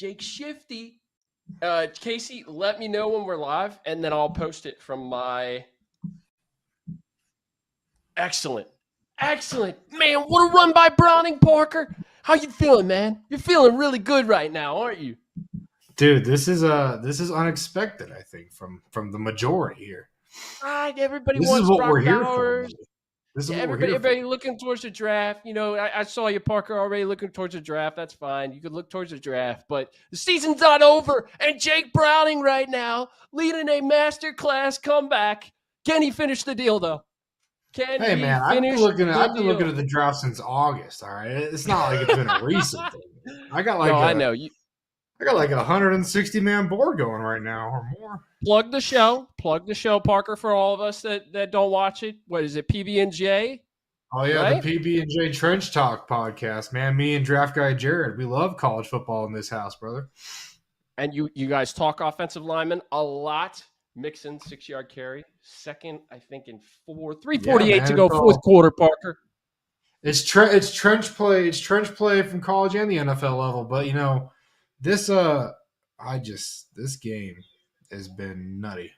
Jake Shifty. Casey, let me know when we're live, and then I'll post it from my excellent. Man, what a run by Browning, Parker. How you feeling, man? You're feeling really good right now, aren't you? Dude, this is unexpected, I think, from the majority here. Everybody This wants is what Brock we're here Bowers. for. This is Everybody looking towards the draft. You know, I saw you, Parker, already looking towards the draft. That's fine. You could look towards the draft, but the season's not over. And Jake Browning right now leading a masterclass comeback. Can he finish the deal, though? I've been looking at the draft since August. All right, it's not like it's been a recent thing. I got like I got like a 160-man board going right now or more. Plug the show, Parker, for all of us that don't watch it. What is it, PB&J? Oh yeah, right? The PB&J Trench Talk podcast, man. Me and draft guy Jared, we love college football in this house, brother. And you guys talk offensive linemen a lot. Mixon 6-yard carry, second, I think, in 3:48 to go, fourth quarter. Parker, it's trench play. It's trench play from college and the NFL level. But you know, this game has been nutty.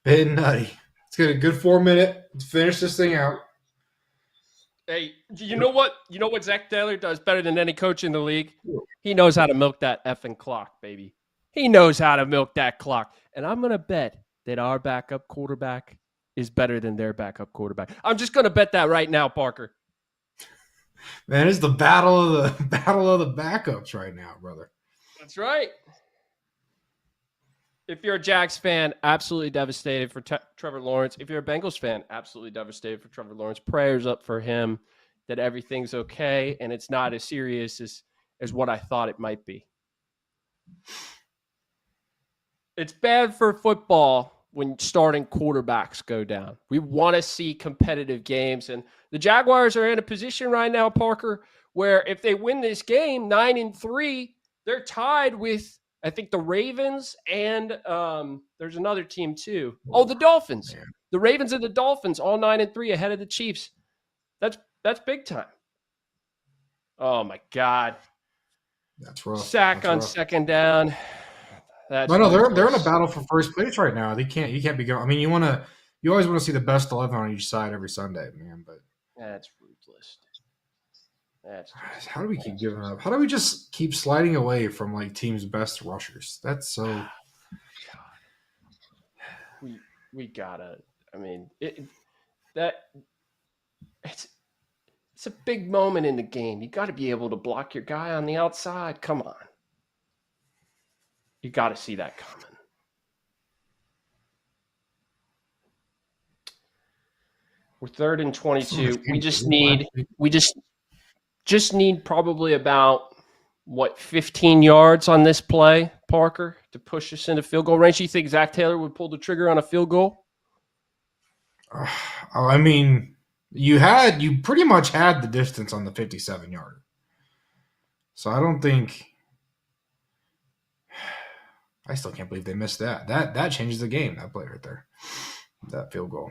It's got a good 4 minute to finish this thing out. Hey, you know what Zach Taylor does better than any coach in the league? He knows how to milk that effing clock, baby. He knows how to milk that clock. And I'm going to bet that our backup quarterback is better than their backup quarterback. I'm just going to bet that right now, Parker. Man, it's the battle of the backups right now, brother. That's right. If you're a Jags fan, absolutely devastated for Trevor Lawrence. If you're a Bengals fan, absolutely devastated for Trevor Lawrence. Prayers up for him that everything's okay and it's not as serious as what I thought it might be. It's bad for football when starting quarterbacks go down. We want to see competitive games. And the Jaguars are in a position right now, Parker, where if they win this game, 9-3, they're tied with, I think, the Ravens and there's another team too. Oh, the Dolphins. Man. The Ravens and the Dolphins, all 9-3 ahead of the Chiefs. That's big time. Oh, my God. That's rough. Sack on second down. No, they're in a battle for first place right now. You can't be going. I mean, you always want to see the best 11 on each side every Sunday, man. But that's ruthless. How do we keep giving up? How do we just keep sliding away from like teams' best rushers? That's so. God. We gotta. I mean, it's a big moment in the game. You got to be able to block your guy on the outside. Come on. You got to see that coming. We're 3rd and 22. We just need probably about 15 yards on this play, Parker, to push us into field goal range. You think Zach Taylor would pull the trigger on a field goal? I mean, you pretty much had the distance on the 57-yarder. So I don't think. I still can't believe they missed that. That changes the game, that play right there. That field goal.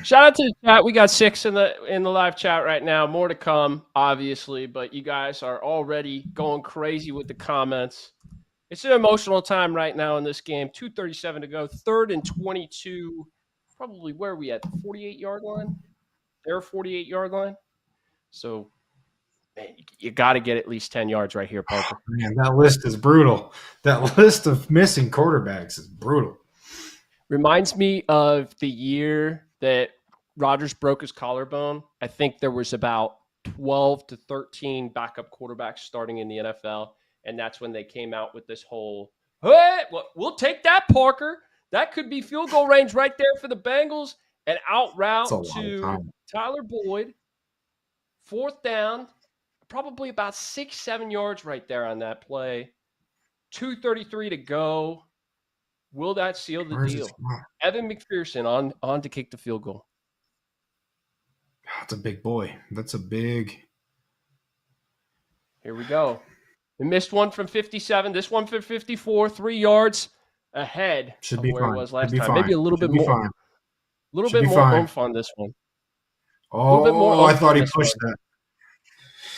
Shout out to the chat. We got 6 in the live chat right now. More to come, obviously, but you guys are already going crazy with the comments. It's an emotional time right now in this game. 2:37 to go. 3rd and 22. Probably where are we at? The 48-yard line? Their 48-yard line. So, man, you got to get at least 10 yards right here, Parker. Man, that list is brutal. That list of missing quarterbacks is brutal. Reminds me of the year that Rodgers broke his collarbone. I think there was about 12 to 13 backup quarterbacks starting in the NFL, and that's when they came out with this whole, hey, we'll take that, Parker. That could be field goal range right there for the Bengals. And out route to Tyler Boyd. 4th down. Probably about 6-7 yards right there on that play. 2:33 to go. Will that seal the deal? Evan McPherson on to kick the field goal. That's a big boy. That's a big. Here we go. We missed one from 57. This one from 54. 3 yards ahead of where it was last time. Maybe a little bit more. Fine. A little bit more oomph on this one. Oh, I thought he pushed that.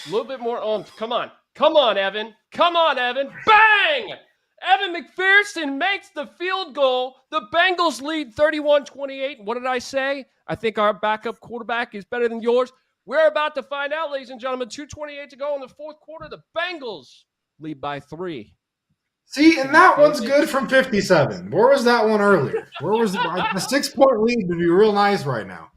A little bit more oomph. Come on. Come on, Evan. Come on, Evan. Bang! Evan McPherson makes the field goal. The Bengals lead 31-28. What did I say? I think our backup quarterback is better than yours. We're about to find out, ladies and gentlemen. 2:28 to go in the fourth quarter. The Bengals lead by 3. See, and that one's good from 57. Where was that one earlier? Where was the 6-point lead would be real nice right now.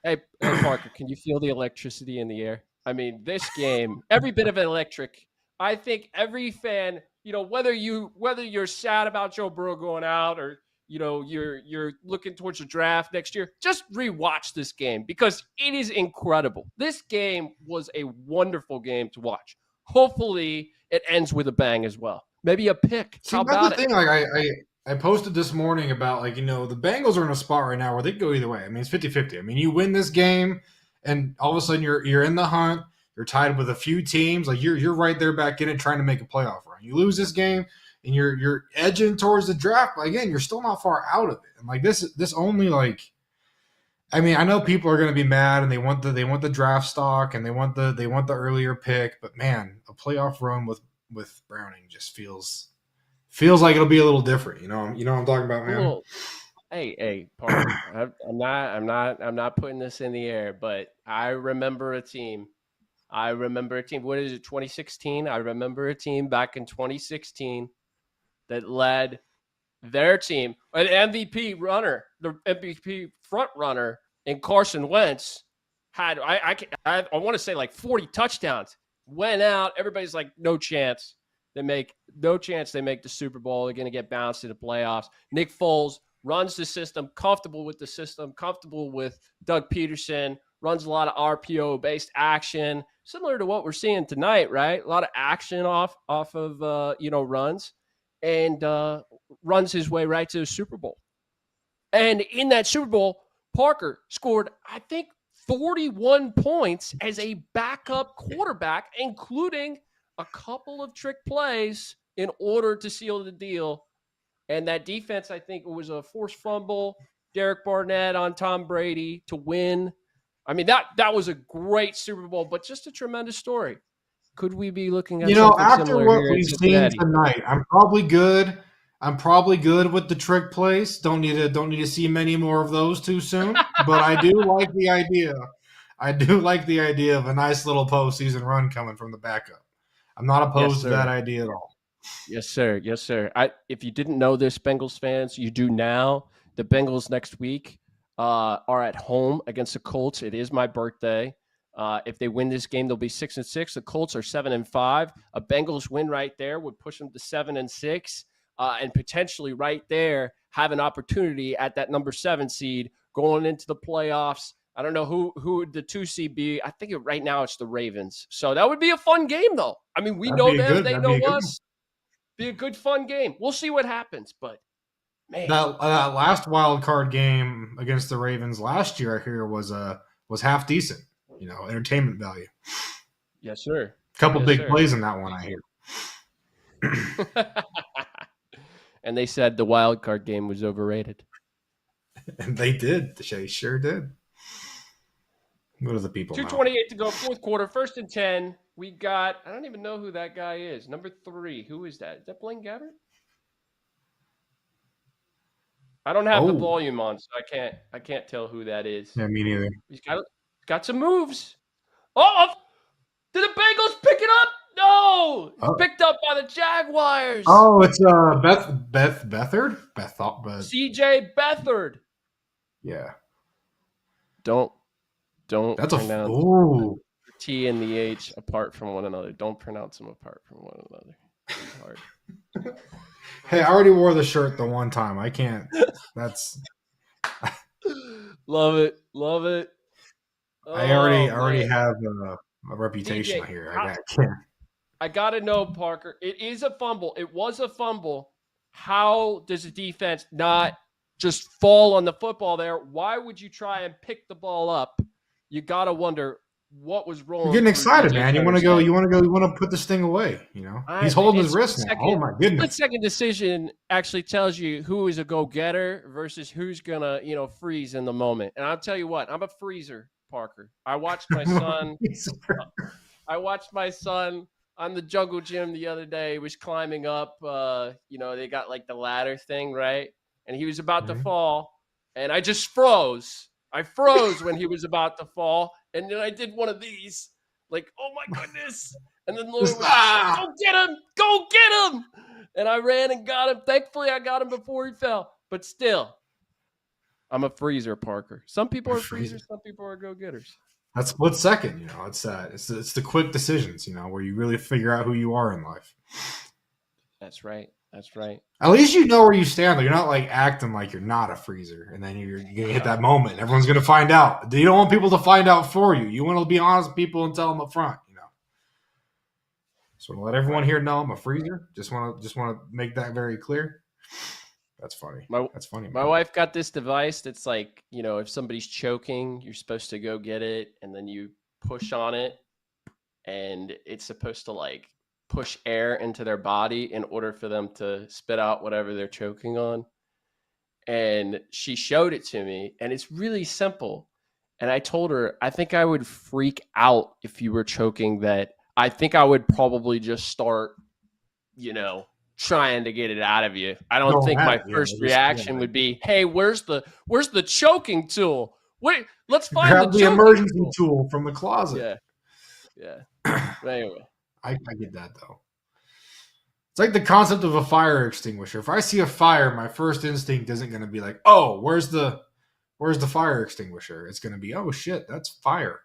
Hey, Parker, can you feel the electricity in the air? I mean, this game, every bit of it electric. I think every fan, whether you're sad about Joe Burrow going out or you're looking towards the draft next year, just rewatch this game because it is incredible. This game was a wonderful game to watch. Hopefully, it ends with a bang as well. Maybe a pick. See, that's the thing. Like I posted this morning about the Bengals are in a spot right now where they can go either way. I mean, it's 50-50. I mean, you win this game, and all of a sudden you're in the hunt. You're tied with a few teams. Like you're right there back in it, trying to make a playoff run. You lose this game, and you're edging towards the draft. But again, you're still not far out of it. And this only I mean, I know people are going to be mad, and they want the draft stock, and they want the earlier pick. But man, a playoff run with Browning just feels like it'll be a little different. You know what I'm talking about, man. Cool. Hey, Parker. I'm not putting this in the air, but I remember a team. What is it? 2016. I remember a team back in 2016 that led their team, an MVP runner, the MVP front runner in Carson Wentz had I want to say 40 touchdowns. Went out. Everybody's like, no chance. They make the Super Bowl. They're going to get bounced in the playoffs. Nick Foles runs the system, comfortable with the system, comfortable with Doug Peterson, runs a lot of RPO-based action, similar to what we're seeing tonight, right? A lot of action off of runs, and runs his way right to the Super Bowl. And in that Super Bowl, Parker scored, I think, 41 points as a backup quarterback, including a couple of trick plays in order to seal the deal. And that defense, I think it was a forced fumble, Derek Barnett on Tom Brady to win. I mean, that was a great Super Bowl, but just a tremendous story. Could we be looking at something after similar what here we've seen tonight? I'm probably good. With the trick plays. Don't need to see many more of those too soon. But I do like the idea. I do like the idea of a nice little postseason run coming from the backup. I'm not opposed to that idea at all. Yes, sir. Yes, sir. If you didn't know this, Bengals fans, you do now. The Bengals next week are at home against the Colts. It is my birthday. If they win this game, they'll be 6-6. The Colts are 7-5. A Bengals win right there would push them to 7-6, and potentially right there have an opportunity at that number 7 seed going into the playoffs. I don't know who would the 2 seed be. I think right now it's the Ravens. So that would be a fun game, though. I mean, we know them. They know us. Be a good, fun game. We'll see what happens, but man, that last wild card game against the Ravens last year, I hear was half decent. Entertainment value. Yes, sir. A couple big plays in that one, I hear. And they said the wild card game was overrated. And they did. They sure did. What are the people? 2:28 to go, fourth quarter, 1st and 10. We got, I don't even know who that guy is. Number 3. Who is that? Is that Blaine Gabbert? I don't have the volume on, so I can't tell who that is. Yeah, me neither. He's got some moves. Oh, did the Bengals pick it up? No, it's picked up by the Jaguars. Oh, it's Beathard? CJ Beathard. Yeah. Don't That's pronounce the T and the H apart from one another. Don't pronounce them apart from one another. It's hard. Hey, I already wore the shirt the one time. I can't. That's love it. I already have a reputation DJ, here. I gotta know, Parker. It is a fumble. It was a fumble. How does the defense not just fall on the football there? Why would you try and pick the ball up? You gotta wonder what was wrong. You're getting excited, man. You want to put this thing away. He's holding his wrist now. Oh my goodness! Split-second decision actually tells you who is a go-getter versus who's gonna freeze in the moment. And I'll tell you what, I'm a freezer, Parker. I watched my son. on the jungle gym the other day. He was climbing up. They got like the ladder thing, right? And he was about to fall, and I just froze. I froze when he was about to fall, and then I did one of these, like, oh my goodness! And then Lauren was just like, "Go get him! Go get him!" And I ran and got him. Thankfully, I got him before he fell. But still, I'm a freezer, Parker. Some people are freezers. Some people are go-getters. That's split second. It's the quick decisions. Where you really figure out who you are in life. That's right. That's right. At least you know where you stand. Though. You're not like acting like you're not a freezer, and then you're gonna hit that moment. And everyone's gonna find out. You don't want people to find out for you. You want to be honest with people and tell them up front. So to let everyone here know I'm a freezer. Just want to make that very clear. That's funny. That's funny. My wife got this device that's like, if somebody's choking, you're supposed to go get it, and then you push on it, and it's supposed to like push air into their body in order for them to spit out whatever they're choking on. And she showed it to me, and it's really simple. And I told her, I think I would freak out if you were choking that. I think I would probably just start, trying to get it out of you. I don't think my first reaction would be, "Hey, where's the choking tool? Wait, let's find Grab the emergency tool from the closet." Yeah. But anyway, I get that though. It's like the concept of a fire extinguisher. If I see a fire, my first instinct isn't going to be like, "Oh, where's the fire extinguisher?" It's going to be, "Oh shit, that's fire."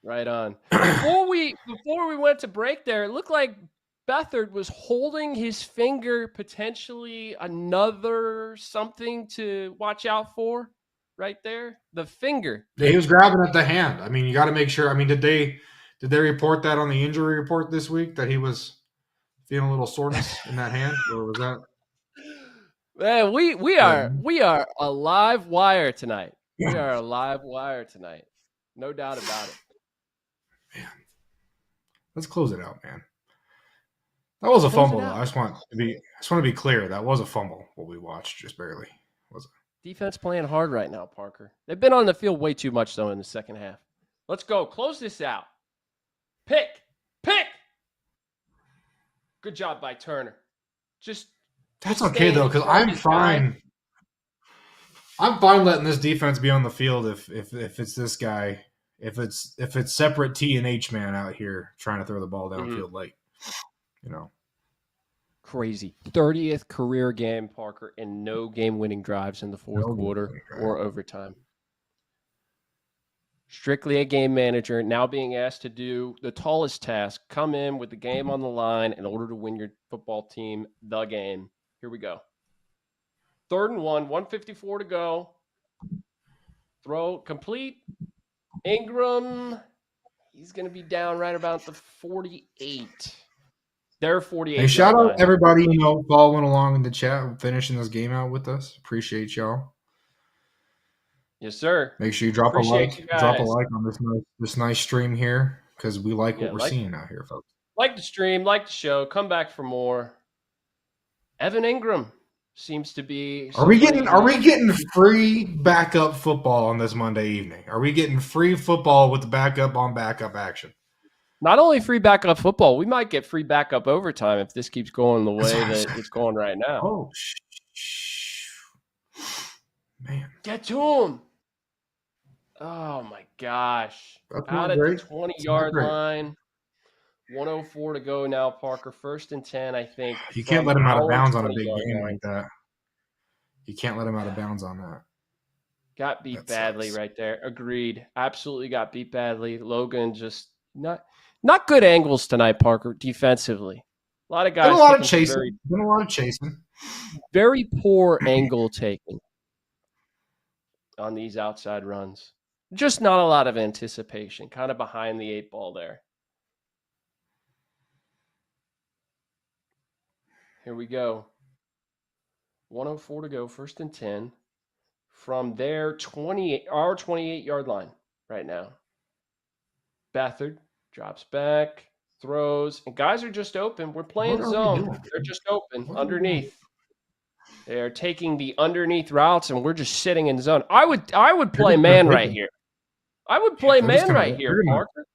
Right on. Before we went to break there, it looked like Beathard was holding his finger, potentially another something to watch out for right there. The finger. Yeah, he was grabbing at the hand. I mean, you got to make sure. I mean, did they report that on the injury report this week that he was feeling a little soreness in that hand, or was that? Man, we are a live wire tonight. Yeah. We are a live wire tonight. No doubt about it. Man, let's close it out, man. That was a fumble, though. I just want to be clear. That was a fumble. What we watched, just barely, was it? Defense playing hard right now, Parker. They've been on the field way too much though in the second half. Let's go. Close this out. Pick. Good job by Turner. That's okay though, because I'm fine. I'm fine letting this defense be on the field if it's this guy. If it's separate T and H man out here trying to throw the ball downfield, like, crazy 30th career game, Parker, and no game-winning drives in the fourth quarter or overtime. Strictly a game manager, now being asked to do the tallest task: come in with the game on the line in order to win your football team the game. Here we go. 3rd and 1, 1:54 to go. Throw complete. Ingram, he's going to be down right about the 48. They're 48. Hey, shout out everybody, following along in the chat and finishing this game out with us. Appreciate y'all. Yes, sir. Make sure you drop a like on this nice stream here, because we like what we're seeing out here, folks. Like the stream, like the show. Come back for more. Evan Ingram seems to be. Are we getting free backup football on this Monday evening? Are we getting free football with the backup on backup action? Not only free backup football, we might get free backup overtime if this keeps going the way that it's going right now. Oh, man! Get to him! Oh my gosh! Out at the 20-yard line. 1:04 to go now, Parker. 1st and 10, I think. You can't let him out of bounds on a big game like that. You can't let him out of bounds on that. Got beat badly right there. Agreed. Absolutely got beat badly. Logan just not good angles tonight, Parker, defensively. A lot of guys. Been a lot of chasing. Very poor angle taking on these outside runs. Just not a lot of anticipation. Kind of behind the 8 ball there. Here we go. 1:04 to go, 1st and 10. From their 28-yard line right now. Beathard drops back, throws, and guys are just open. We're playing zone. They're just open underneath. They're taking the underneath routes, and we're just sitting in zone. I would play man right here. I would play man right here, Parker.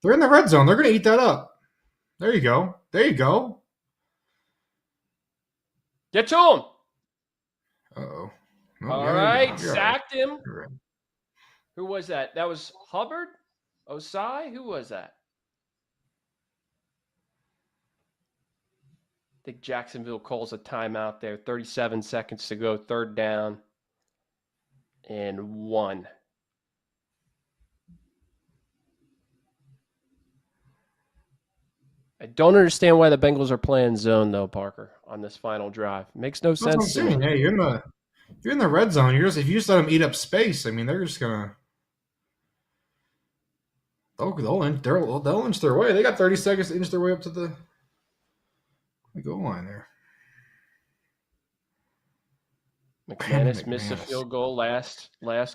They're in the red zone. They're going to eat that up. There you go. There you go. Get to him. Uh-oh. Oh, All yeah, right. you're right. Sacked him. You're right. Who was that? That was Hubbard? Osai? Who was that? I think Jacksonville calls a timeout there. 37 seconds to go. 3rd down and 1. I don't understand why the Bengals are playing zone, though, Parker, on this final drive. Makes no That's what I'm sense to me. saying. Hey, you're in the red zone. If you just let them eat up space, I mean, they're just gonna they'll inch their way. They got 30 seconds to inch their way up to the goal line there. McManus missed a field goal last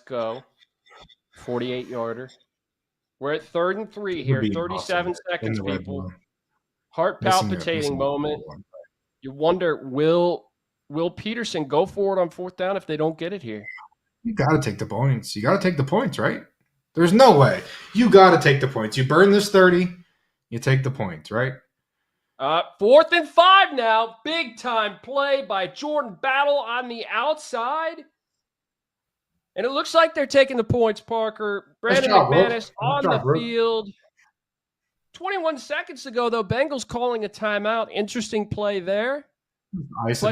go. 48-yarder. We're at 3rd and 3 here. 37 seconds, people. Heart palpitating moment. You wonder, will Peterson go for it on 4th down if they don't get it here? You got to take the points. You got to take the points, right? There's no way. You got to take the points. You burn this 30, you take the points, right? 4th and 5 now. Big time play by Jordan Battle on the outside. And it looks like they're taking the points, Parker. Brandon McManus on the field. 21 seconds ago, though, Bengals calling a timeout. Interesting play there. But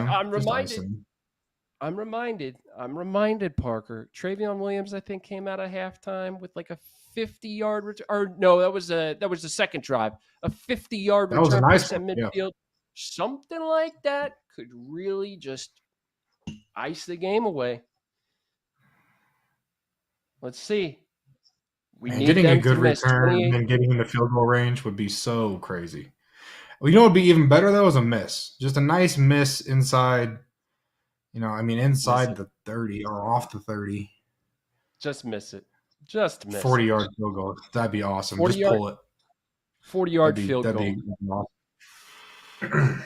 I'm reminded, Parker. Travion Williams, I think, came out of halftime with like a 50-yard return. Or no, that was the second drive. A 50-yard return. That was a nice midfield. Yeah. Something like that could really just ice the game away. Let's see. Getting a good return and then getting in the field goal range would be so crazy. Well, what would be even better, though, is a miss. Just a nice miss inside, inside the 30 or off the 30. Just miss it. Just miss 40-yard field goal. That'd be awesome. Just pull it. 40-yard field goal. That'd be awesome.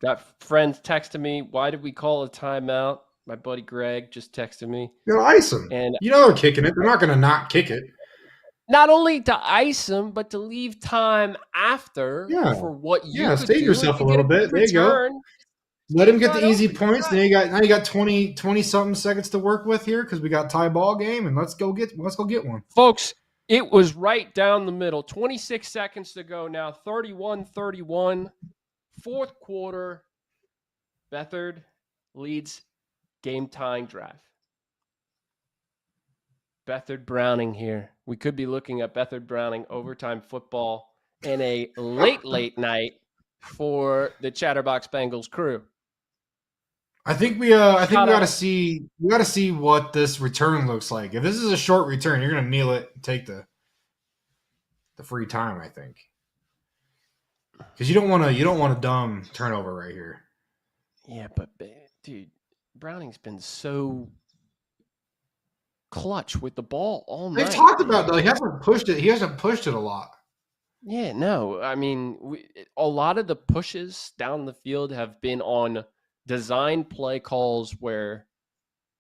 Got friends texting me, why did we call a timeout? My buddy Greg just texted me. Ice them. And they're kicking it. They're not going to not kick it. Not only to ice them, but to leave time after for what you could save yourself a little bit. There you go. Let him get the easy points. Now you got 20-something seconds to work with here because we got tie ball game, and let's go get one. Folks, it was right down the middle. 26 seconds to go now. 31-31. 4th quarter. Beathard leads game-tying drive. Beathard Browning here. We could be looking at Beathard Browning overtime football and a late night for the Chatterbox Bengals crew. I think we got to see what this return looks like. If this is a short return, you're going to kneel it and take the free time, I think. Cuz you don't want a dumb turnover right here. Yeah, but dude, Browning's been so clutch with the ball all night. They've talked about though. He hasn't pushed it a lot. Yeah, no. I mean, a lot of the pushes down the field have been on design play calls where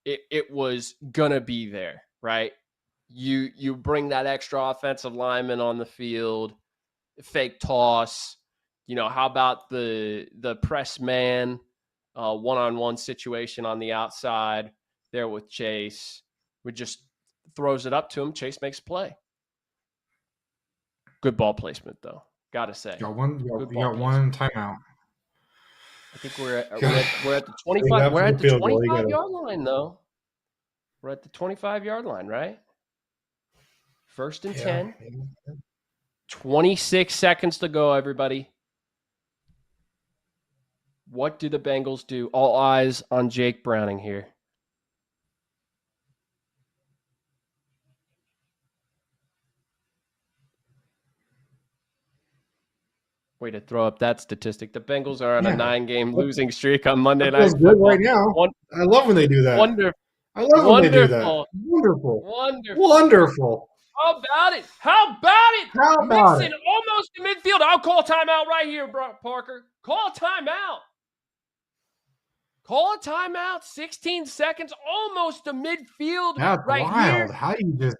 it was gonna be there, right? You bring that extra offensive lineman on the field, fake toss. How about the press man? One-on-one situation on the outside there with Chase. We just throws it up to him. Chase makes a play. Good ball placement, though. Gotta say. You got one timeout. I think we're at the 25. We're at the 25-yard line, though. We're at the 25-yard line, right? 1st and 10. 26 seconds to go, everybody. What do the Bengals do? All eyes on Jake Browning here. Way to throw up that statistic. The Bengals are on a 9-game losing streak on Monday Night Football. Good right now. I love when they do that. Wonderful. I love when they do that. Wonderful. How about it? Mixon almost to midfield. I'll call a timeout right here, Parker. Call a timeout. 16 seconds, almost to midfield. That's right wild. here. How do you just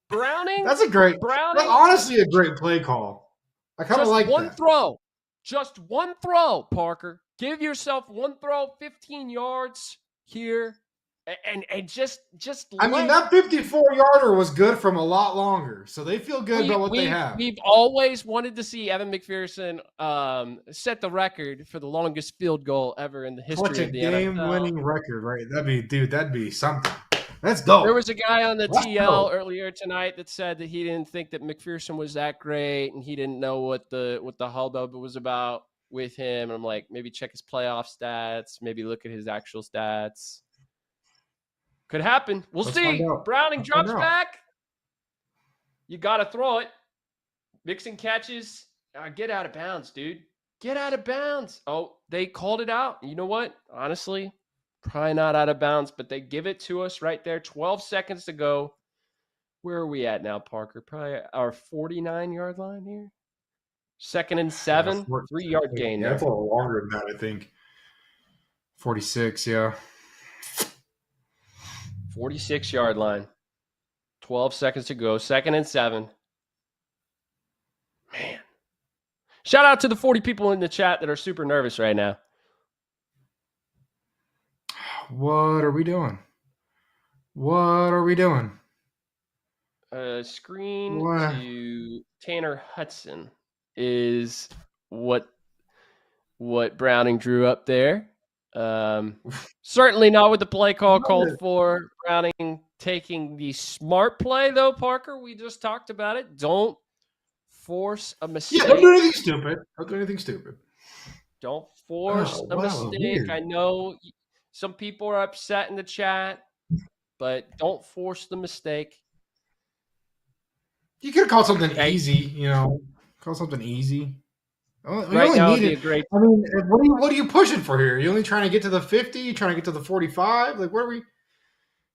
Browning. That's honestly a great play call. I kind of like one that. Throw. Just one throw, Parker. Give yourself one throw, 15 yards here, and just. I mean, that 54-yarder was good from a lot longer, so they feel good about what they have. We've always wanted to see Evan McPherson set the record for the longest field goal ever in the history of the NFL. Game-winning record, right? That'd be something. Let's go. There was a guy on the TL earlier tonight that said that he didn't think that McPherson was that great, and he didn't know what the hubbub was about with him. And I'm like, maybe check his playoff stats, maybe look at his actual stats. Could happen. Let's see. Browning drops back. You got to throw it. Mixing catches. Get out of bounds, dude. Get out of bounds. Oh, they called it out. You know what? Honestly, probably not out of bounds, but they give it to us right there. 12 seconds to go. Where are we at now, Parker? Probably our 49-yard line here. 2nd and 7. 3-yard gain there. That's a little longer than that, I think. 46, yeah. 46-yard line. 12 seconds to go. 2nd and 7. Man. Shout out to the 40 people in the chat that are super nervous right now. What are we doing? Screen to Tanner Hudson is what Browning drew up there. Certainly not what the play call called for. Browning taking the smart play, though, Parker. We just talked about it. Don't force a mistake. Yeah, don't do anything stupid. Don't force a mistake. Weird. I know some people are upset in the chat, but don't force the mistake. You could have called something easy, Call something easy. Right now would be a great. I mean, what are you pushing for here? Are you only trying to get to the 50? You trying to get to the 45? Like, where are we?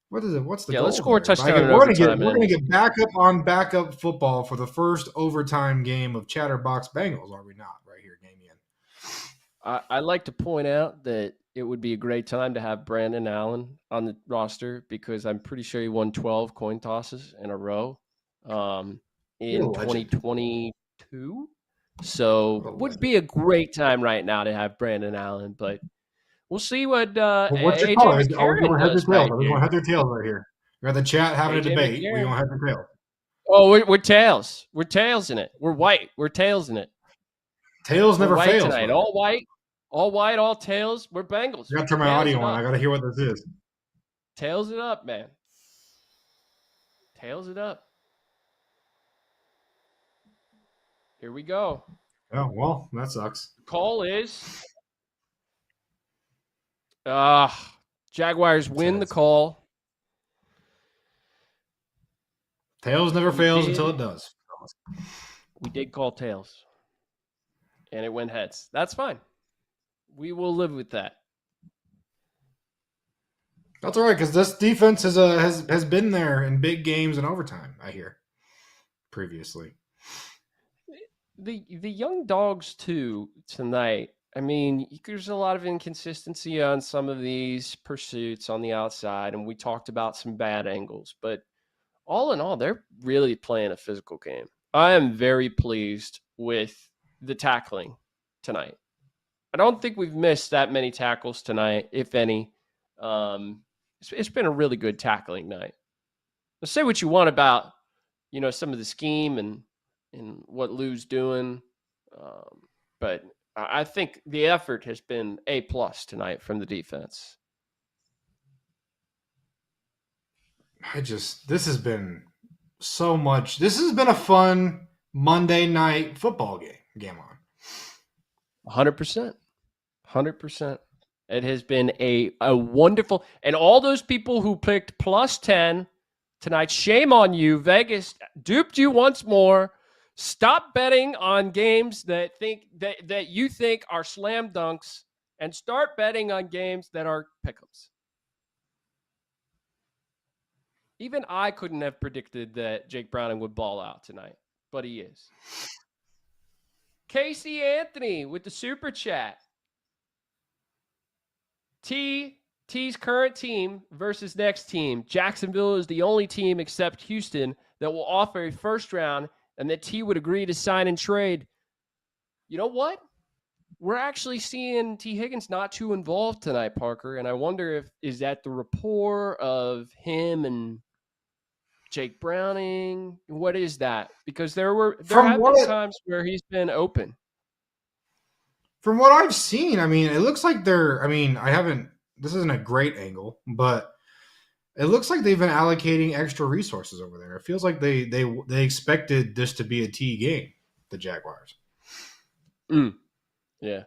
What is it? What's the goal? Let's score a touchdown. We're going to get backup on backup football for the first overtime game of Chatterbox Bengals, are we not? Right here, GameOn. I'd like to point out that it would be a great time to have Brandon Allen on the roster because I'm pretty sure he won 12 coin tosses in a row in 2022. So it would be a great time right now to have Brandon Allen, but we'll see what what's your call? Are we going heads or tails? Are we going heads or tails right here? We're at the chat having a debate. We going heads or tails? Oh, we're tails. We're tails in it. We're white. We're tails in it. Tails never fails tonight. Bro. All white, all tails. We're Bengals. I got to turn my audio on. I got to hear what this is. Tails it up, man. Tails it up. Here we go. Oh, well, that sucks. Call is Jaguars win the call. Tails never fails until it does. We did call tails. And it went heads. That's fine. We will live with that. That's all right, because this defense has been there in big games and overtime, I hear, previously. The young dogs, too, tonight. I mean, there's a lot of inconsistency on some of these pursuits on the outside, and we talked about some bad angles. But all in all, they're really playing a physical game. I am very pleased with the tackling tonight. I don't think we've missed that many tackles tonight, if any. It's been a really good tackling night. Let's say what you want about, some of the scheme and what Lou's doing. But I think the effort has been A+ tonight from the defense. This has been so much. This has been a fun Monday night football game on. 100%. 100%. It has been a wonderful, and all those people who picked +10 tonight, shame on you. Vegas duped you once more. Stop betting on games that you think are slam dunks and start betting on games that are pick'ems. Even I couldn't have predicted that Jake Browning would ball out tonight, but he is. Casey Anthony with the super chat. T T's current team versus next team. Jacksonville is the only team except Houston that will offer a first round and that T would agree to sign and trade. You know what? We're actually seeing T. Higgins not too involved tonight, Parker, and I wonder is that the rapport of him and Jake Browning? What is that? Because there have been times where he's been open. From what I've seen, I mean, it looks like this isn't a great angle, but it looks like they've been allocating extra resources over there. It feels like they expected this to be a T game, the Jaguars. Yeah.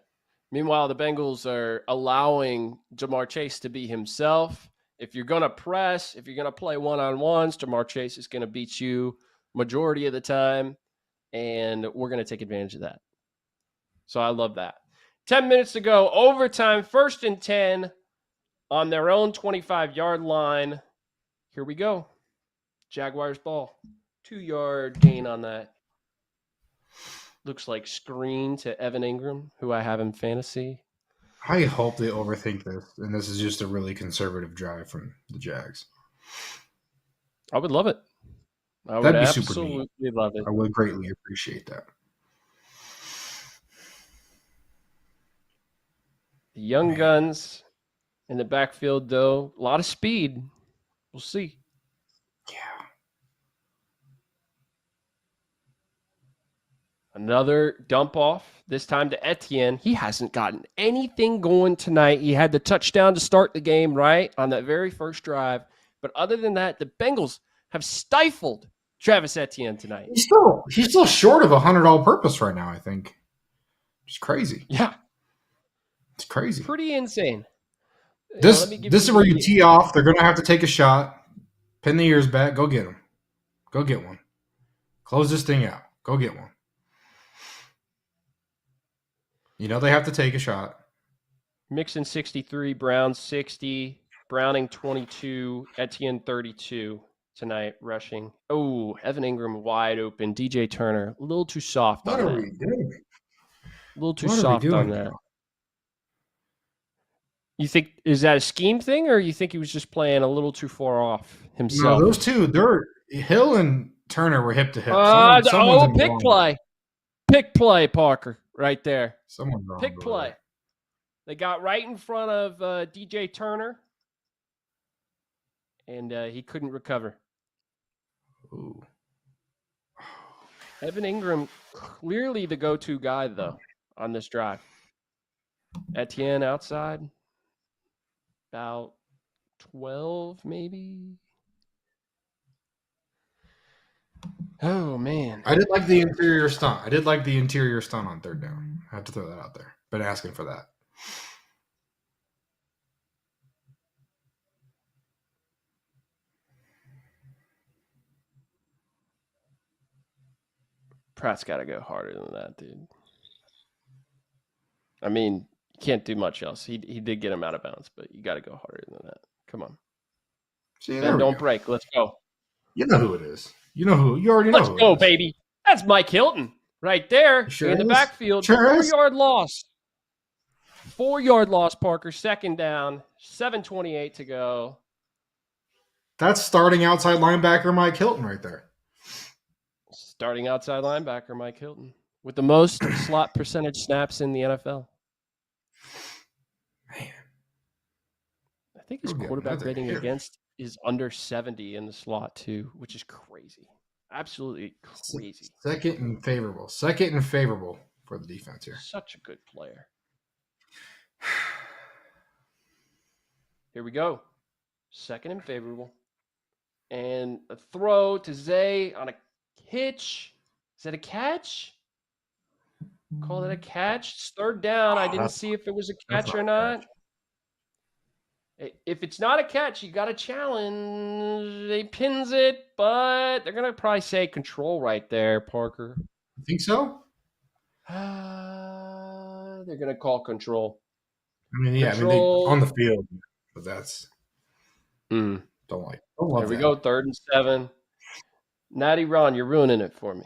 Meanwhile, the Bengals are allowing Jamar Chase to be himself. If you're going to press, if you're going to play one-on-ones, Jamar Chase is going to beat you majority of the time, and we're going to take advantage of that. So I love that. 10 minutes to go. Overtime, 1st and 10 on their own 25-yard line. Here we go. Jaguars ball. 2-yard gain on that. Looks like screen to Evan Ingram, who I have in fantasy. I hope they overthink this, and this is just a really conservative drive from the Jags. I would love it. I would absolutely love it. I would greatly appreciate that. The young guns in the backfield, though, a lot of speed. We'll see. Yeah. Another dump off, this time to Etienne. He hasn't gotten anything going tonight. He had the touchdown to start the game, right, on that very first drive. But other than that, the Bengals have stifled Travis Etienne tonight. He's still short of a 100 all-purpose right now, I think. It's crazy. Yeah. It's crazy. Pretty insane. This is where you tee off. They're going to have to take a shot, pin the ears back, go get them. Go get one. Close this thing out. Go get one. You know they have to take a shot. Mixon 63, Brown 60, Browning 22, Etienne 32 tonight rushing. Oh, Evan Ingram wide open. DJ Turner a little too soft on that. What are we doing? A little too soft on that. You think is that a scheme thing, or you think he was just playing a little too far off himself? No, those two, Hill and Turner were hip to hip. Pick play, Parker, right there. Someone's wrong. Pick play. They got right in front of DJ Turner, and he couldn't recover. Ooh. Evan Ingram, clearly the go-to guy, though, on this drive. Etienne outside. About 12, maybe. Oh, man. I did like the interior stunt. On 3rd down. I have to throw that out there. Been asking for that. Pratt's got to go harder than that, dude. I mean, you can't do much else. He did get him out of bounds, but you got to go harder than that. Come on. See, Ben, don't break. Let's go. You know who it is. You already know. Let's go, baby. That's Mike Hilton right there in the backfield. Sure 4-yard loss. 4-yard loss, Parker. 2nd down. 7:28 to go. That's starting outside linebacker Mike Hilton right there. Starting outside linebacker Mike Hilton with the most slot percentage snaps in the NFL. Man. I think his quarterback rating against is under 70 in the slot too, which is crazy. Absolutely crazy. Second and favorable for the defense here. Such a good player. Here we go. 2nd and favorable. And a throw to Zay on a hitch. Is that a catch? Call it a catch. It's 3rd down. I didn't see if it was a catch or not. If it's not a catch, you got to challenge. They pins it, but they're going to probably say control right there, Parker. You think so? They're going to call control. I mean, yeah, control. On the field, but that's don't love Here we go, 3rd and 7. Natty Ron, you're ruining it for me.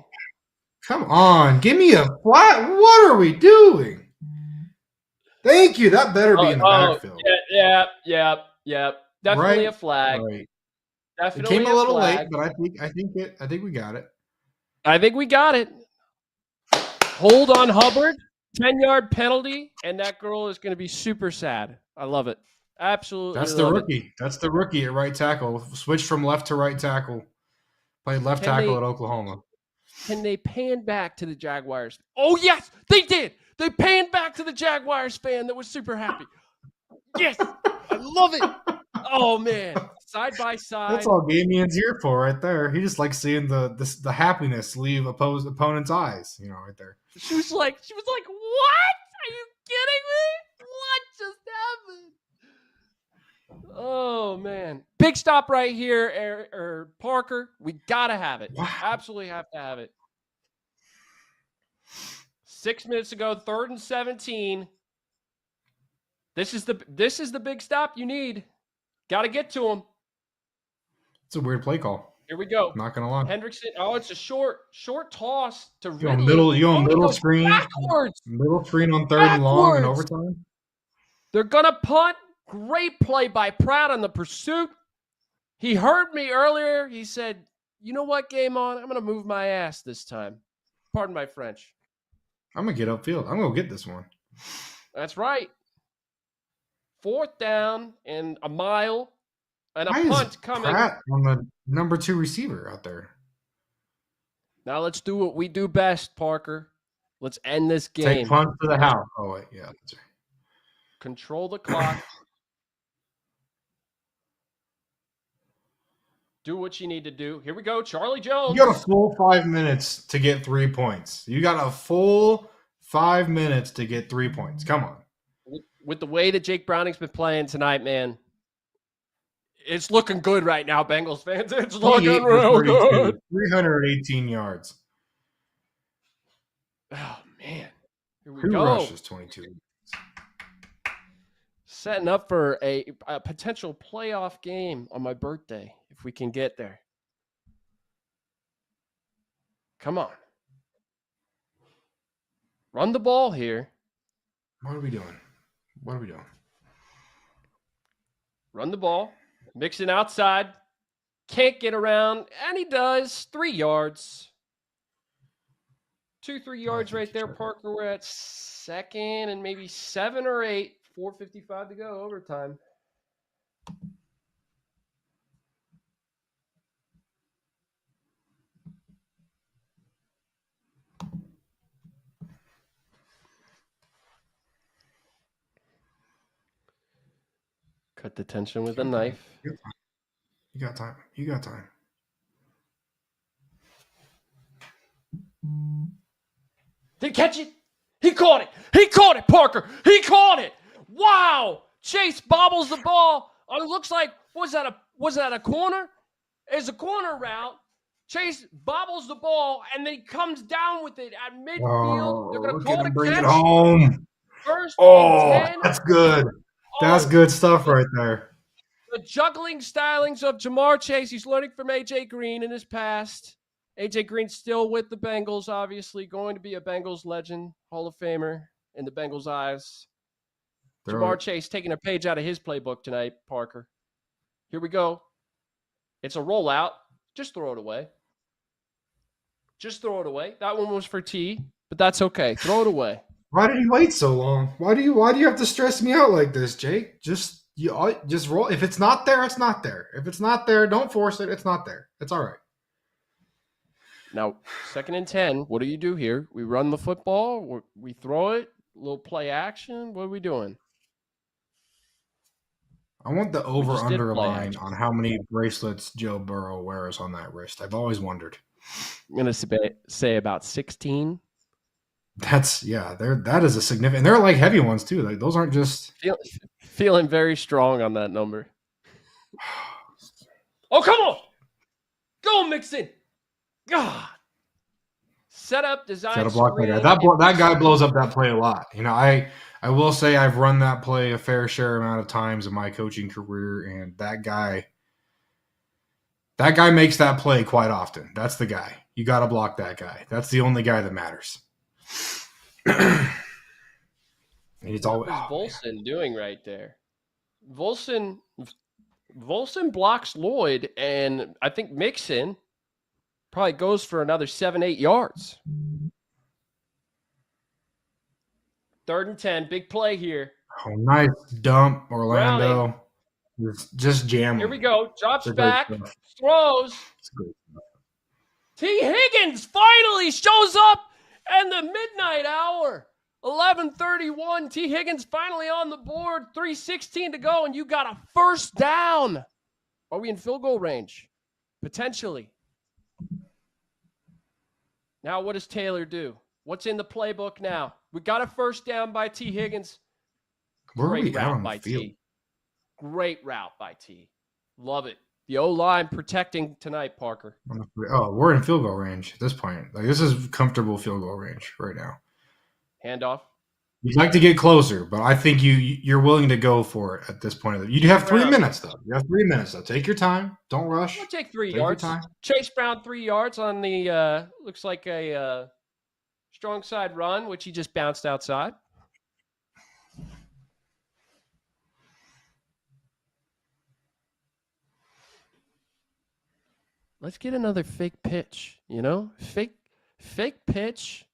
Come on, give me a flat. What are we doing? Thank you. That better be in the backfield. Yeah, Yeah. Definitely Right? a flag. Right. It Definitely came a a little late, flag. but I think we got it. I think we got it. Hold on Hubbard, 10-yard penalty, and that girl is going to be super sad. I love it. Absolutely That's the love it. rookie. That's the rookie at right tackle. Switched from left to right tackle. Played left tackle at Oklahoma. Can they pan back to the Jaguars? Oh, yes, they did. They panned back to the Jaguars fan that was super happy. Yes, I love it. Oh, man. Side by side. That's all GameOn's here for right there. He just likes seeing the happiness leave opponent's eyes, right there. She was like, what? Are you kidding me? What just happened? Oh, man. Big stop right here, Parker. We got to have it. Wow. Absolutely have to have it. 6 minutes ago, 3rd and 17. This is the big stop you need. Got to get to him. It's a weird play call. Here we go. Not gonna lie. Hendrickson. Oh, it's a short toss to Ridley. You on middle screen. Backwards. Middle screen on 3rd and long in overtime. They're gonna punt. Great play by Pratt on the pursuit. He heard me earlier. He said, "You know what, Game On? I'm gonna move my ass this time." Pardon my French. I'm gonna get upfield. I'm gonna get this one. That's right. 4th down and a mile. And a punt coming. Pratt on the number 2 receiver out there. Now let's do what we do best, Parker. Let's end this game. Take punt to the house. Oh, wait. Yeah. That's right. Control the clock. Do what you need to do. Here we go. Charlie Jones. You got a full 5 minutes to get 3 points. You got a full 5 minutes to get 3 points. Come on. With the way that Jake Browning's been playing tonight, man, it's looking good right now, Bengals fans. It's looking real good. 318 yards. Oh, man. Here we Who go. rushes 22? Setting up for a potential playoff game on my birthday, if we can get there. Come on. Run the ball here. What are we doing? Run the ball. Mixing outside. Can't get around. And he does. 3 yards. 2-3 yards right there, Parker. We're at 2nd and maybe 7 or 8. 4:55 to go, overtime. Cut the tension with a knife. You got time. Did he catch it? He caught it, Parker. He caught it. Wow. Chase bobbles the ball. It looks like, was that a corner? It's a corner route. Chase bobbles the ball, and then he comes down with it at midfield. They're going to call it a bring catch. It home. 1st and 10. That's good. That's good stuff right there. The juggling stylings of Jamar Chase. He's learning from A.J. Green in his past. A.J. Green still with the Bengals, obviously. Going to be a Bengals legend, Hall of Famer in the Bengals' eyes. Jamar Chase taking a page out of his playbook tonight, Parker. Here we go. It's a rollout. Just throw it away. That one was for T, but that's okay. Throw it away. Why did you wait so long? Why do you have to stress me out like this, Jake? Just roll. If it's not there, it's not there. If it's not there, don't force it. It's not there. It's all right. Now, 2nd and 10. What do you do here? We run the football. We throw it. A little play action. What are we doing? I want the over-under line on how many bracelets Joe Burrow wears on that wrist. I've always wondered. I'm going to say about 16. That is a significant. And they're like heavy ones too. Like those aren't just feeling very strong on that number. Oh, come on. Go, Mixon. God. Set up, design, got to block that guy. That guy blows up that play a lot. I will say I've run that play a fair share amount of times in my coaching career, and that guy makes that play quite often. That's the guy. You got to block that guy. That's the only guy that matters. He's always Bolson doing right there. Volson blocks Lloyd, and I think Mixon probably goes for another 7-8 yards. 3rd and 10, big play here. Oh, nice dump, Orlando. Just jam. Here we go. Drops back, throws. T. Higgins finally shows up in the midnight hour. 11:31. T. Higgins finally on the board. 3:16 to go, and you got a first down. Are we in field goal range? Potentially. Now, what does Taylor do? What's in the playbook now? We got a first down by T. Higgins. Great route by T. Great route by T. Love it. The O-line protecting tonight, Parker. Oh, we're in field goal range at this point. Like, this is comfortable field goal range right now. Handoff. You'd like to get closer, but I think you're willing to go for it at this point. You have 3 minutes, though. You have 3 minutes, though. Take your time. Don't rush. I'll take 3 yards. Chase Brown 3 yards on the looks like a strong side run, which he just bounced outside. Let's get another fake pitch, Fake pitch,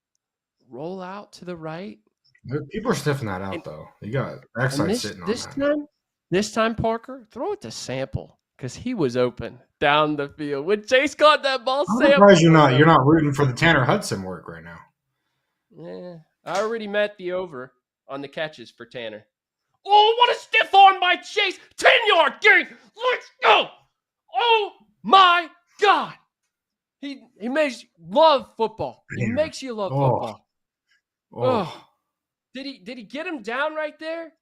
roll out to the right. People are sniffing that out, though. You got backside sitting on that. This time, Parker, throw it to Sample because he was open down the field. When Chase caught that ball, I'm surprised you're not rooting for the Tanner Hudson work right now. Yeah, I already met the over on the catches for Tanner. Oh, what a stiff arm by Chase. 10-yard gain. Let's go. Oh, my God. He makes you love football. He makes you love football. Oh. Did he get him down right there?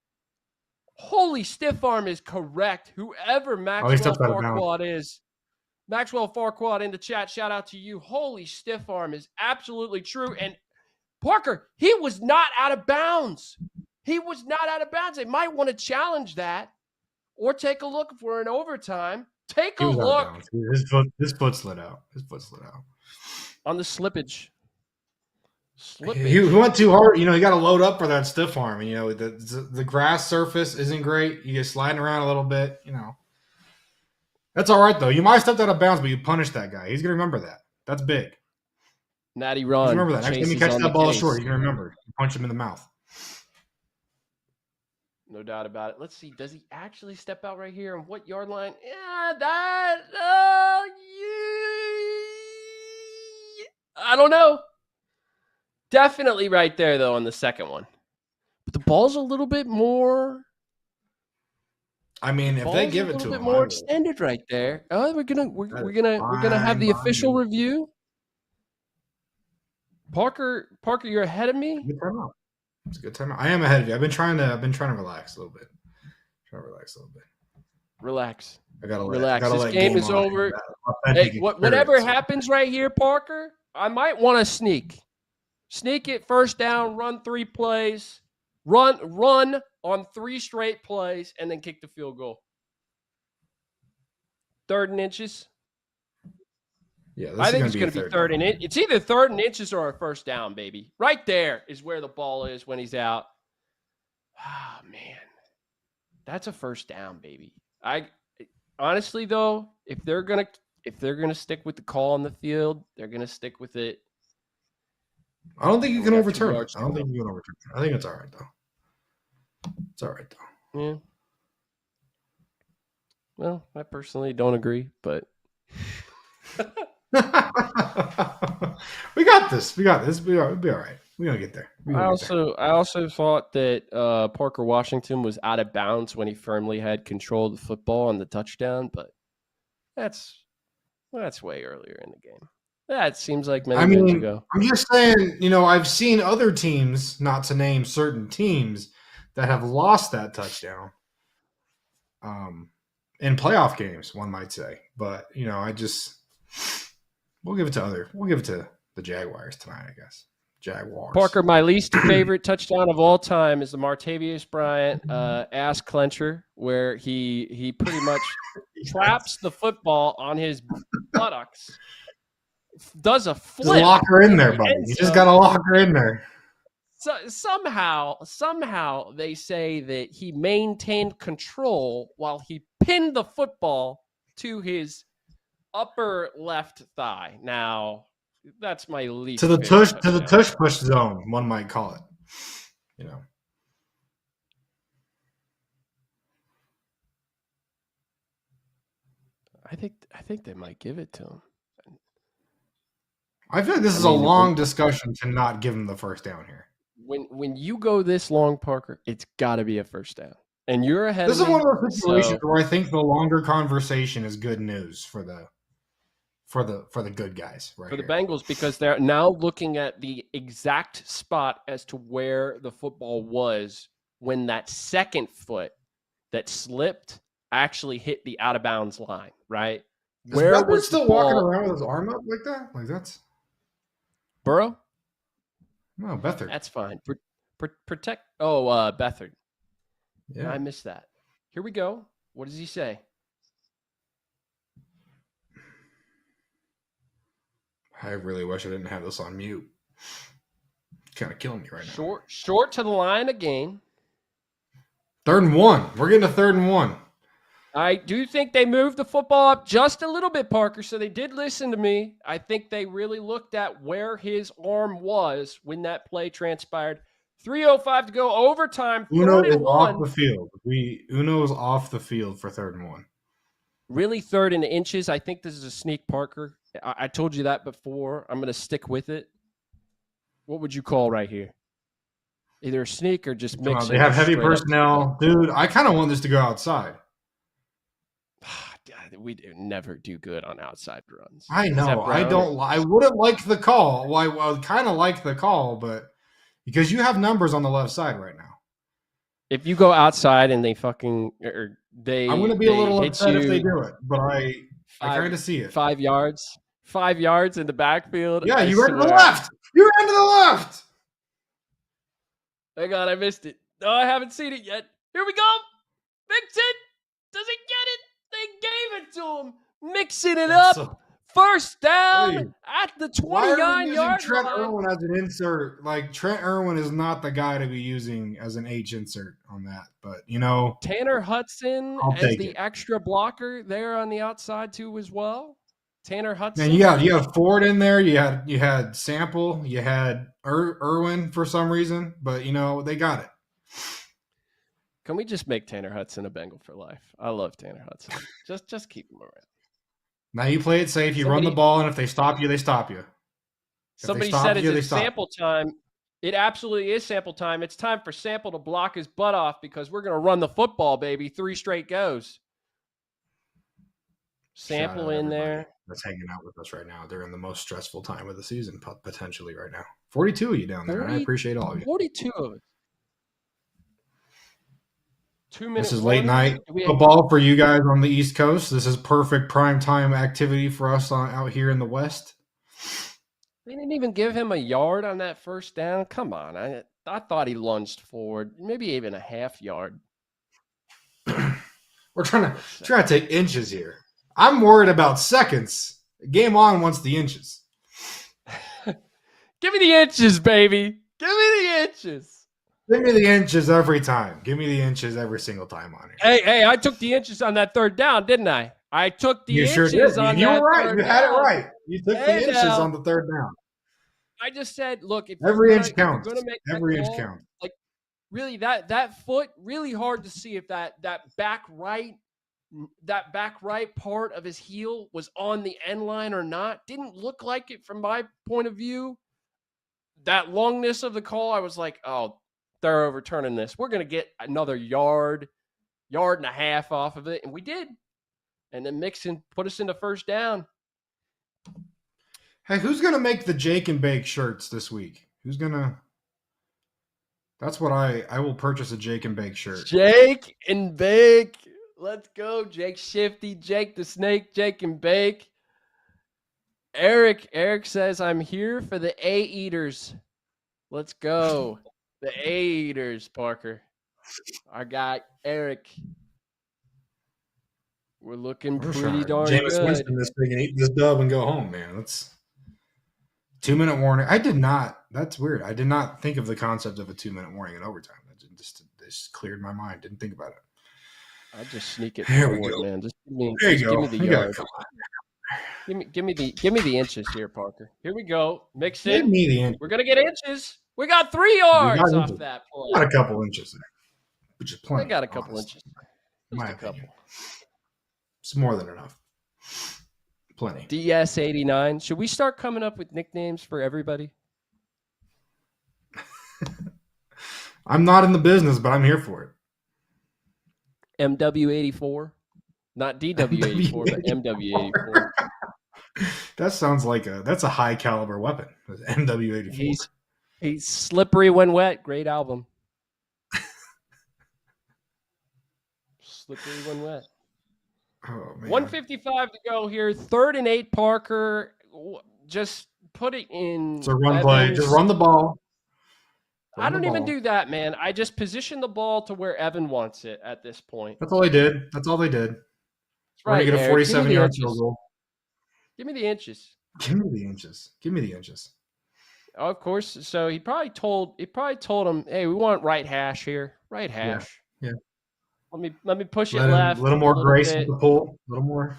Holy stiff arm is correct. Whoever Maxwell Farquaad is. Maxwell Farquaad in the chat. Shout out to you. Holy stiff arm is absolutely true. And Parker, he was not out of bounds. He was not out of bounds. They might want to challenge that or take a look for an overtime. Take a look. His foot slid out. On the slippage. He went too hard. You got to load up for that stiff arm. The grass surface isn't great. You get sliding around a little bit. That's all right, though. You might have stepped out of bounds, but you punished that guy. He's going to remember that. That's big. Natty run. Remember that. Next time you catch that ball short, you're going to remember. You punch him in the mouth. No doubt about it. Let's see. Does he actually step out right here? And what yard line? Yeah, I don't know. Definitely right there, though, on the second one. But the ball's a little bit more. I mean, if they give it to him, a little bit more extended right there. Oh, we're gonna have the official review. Parker, you're ahead of me. It's a good time. I am ahead of you. I've been trying to relax a little bit. Relax. I gotta relax. This game is over. Hey, whatever happens right here, Parker, I might want to sneak it first down, run 3 plays, run on 3 straight plays, and then kick the field goal. 3rd and inches. Yeah, I think it's going to be 3rd and inches. It's either 3rd and inches or a first down, baby. Right there is where the ball is when he's out. Oh, man. That's a first down, baby. Honestly, though, if they're gonna stick with the call on the field, they're gonna stick with it. I don't think you can overturn it. I think it's all right, though. Yeah. Well, I personally don't agree, but we got this. We'll be all right. We're gonna get there. I also thought that Parker Washington was out of bounds when he firmly had control of the football on the touchdown, but that's way earlier in the game. That seems like many minutes ago. I'm just saying, I've seen other teams, not to name certain teams, that have lost that touchdown. In playoff games, one might say, but we'll give it to the Jaguars tonight, I guess. Jaguars. Parker, my least favorite touchdown of all time is the Martavius Bryant ass clencher, where he pretty much traps the football on his buttocks, does a flip. Just lock her in there, buddy. You just got to lock her in there. So somehow they say that he maintained control while he pinned the football to his upper left thigh. Now, that's my least favorite touchdown. tush push zone, one might call it. You know. I think they might give it to him. I feel like this is a long discussion to not give him the first down here. When you go this long, Parker, it's got to be a first down. And you're ahead This of me. This is one of those situations where I think the longer conversation is good news for the good guys, right? For the Bengals, because they're now looking at the exact spot as to where the football was when that second foot that slipped actually hit the out of bounds line, right? Where was still walking around with his arm up like that? Like that's Burrow? No, Beathard. That's fine. Protect. Oh, Beathard. Yeah, I missed that. Here we go. What does he say? I really wish I didn't have this on mute. It's kind of killing me right now. Short to the line again. 3rd and 1. We're getting a 3rd and 1. I do think they moved the football up just a little bit, Parker, so they did listen to me. I think they really looked at where his arm was when that play transpired. 3:05 to go, overtime. Uno is off the field. Uno is off the field for 3rd and 1. Really 3rd and inches. I think this is a sneak, Parker. I told you that before. I'm going to stick with it. What would you call right here? Either a sneak or just mix it. They have heavy personnel. Dude, I kind of want this to go outside. We never do good on outside runs. I know. I wouldn't like the call. Well, I would kind of like the call, but because you have numbers on the left side right now. If you go outside and they fucking I'm going to be a little upset if they do it, but I kind of see it. 5 yards. 5 yards in the backfield. Yeah, you ran to the left. You ran to the left. Hang on, I missed it. No, I haven't seen it yet. Here we go. Mixon. Does he get it? They gave it to him. Mixing it up. First down at the 29-yard Trent line. Irwin as an insert. Like, Trent Irwin is not the guy to be using as an H insert on that. But, Tanner Hudson as the extra blocker there on the outside, too, as well. Tanner Hudson. And you had Ford in there. You had Sample. You had Irwin for some reason. But, they got it. Can we just make Tanner Hudson a Bengal for life? I love Tanner Hudson. Just keep him around. Now you play it safe. You run the ball, and if they stop you, they stop you. Somebody said it's sample time. It absolutely is sample time. It's time for Sample to block his butt off because we're going to run the football, baby. 3 straight goes. Sample in there. That's hanging out with us right now. They're in the most stressful time of the season, potentially right now. 42 of you down there. I appreciate all of you. 42 of us. 2 minutes. This is late night football for you guys on the East Coast. This is perfect prime time activity for us out here in the West. They didn't even give him a yard on that first down. Come on. I thought he lunged forward, maybe even a half yard. We're trying to take inches here. I'm worried about seconds. Game On wants the inches. Give me the inches, baby. Give me the inches. Give me the inches every time. Give me the inches every single time on it. Hey, I took the inches on that 3rd down, didn't I? I took the inches on that. You were right. You had down. It right. You took the inches on the 3rd down. I just said, look, if every inch counts. Every inch counts. Like, really, that foot, really hard to see if that back right part of his heel was on the end line or not. Didn't look like it from my point of view. That longness of the call, I was like, oh, they're overturning this. We're going to get another yard and a half off of it. And we did. And then Mixon put us into first down. Hey, who's going to make the Jake and Bake shirts this week? Who's going to? That's what I will purchase a Jake and Bake shirt. Jake and Bake. Let's go. Jake Shifty, Jake the Snake, Jake and Bake. Eric says, I'm here for the A-Eaters. Let's go. The A-Eaters, Parker. Our guy, Eric. We're looking pretty darn Jameis good. Winston this thing and eat this dub and go home, man. 2-minute warning. I did not. That's weird. I did not think of the concept of a 2-minute warning in overtime. That just cleared my mind. Didn't think about it. I'll just sneak it Here we forward, go. man. Just There you give go. me the You got a yard. couple. Give me the inches here, Parker. Here we go. Mix Give in. me the inches. We're gonna get inches. We got 3 We yards got off inches. that play. Got a couple inches there, which is plenty. I got a couple honestly, inches. in my Just a couple. opinion. It's more than enough. Plenty. DS89. Should we start coming up with nicknames for everybody? I'm not in the business, but I'm here for it. MW84. Not DW84, but MW84. That sounds like that's a high caliber weapon. MW84. He's slippery when wet. Great album. Slippery when wet. Oh, man. 1:55 to go here. 3rd and 8, Parker. Just put it in. It's a run play. Just run the ball. I don't even do that, man. I just position the ball to where Evan wants it at this point. That's all they did. That's all they did. We're going to get a 47-yard field goal. Give me the inches. Give me the inches. Give me the inches. Oh, of course. So he probably told him, "Hey, we want right hash here. Right hash." Yeah. Let me push it A left. little more grace with the pull. A little more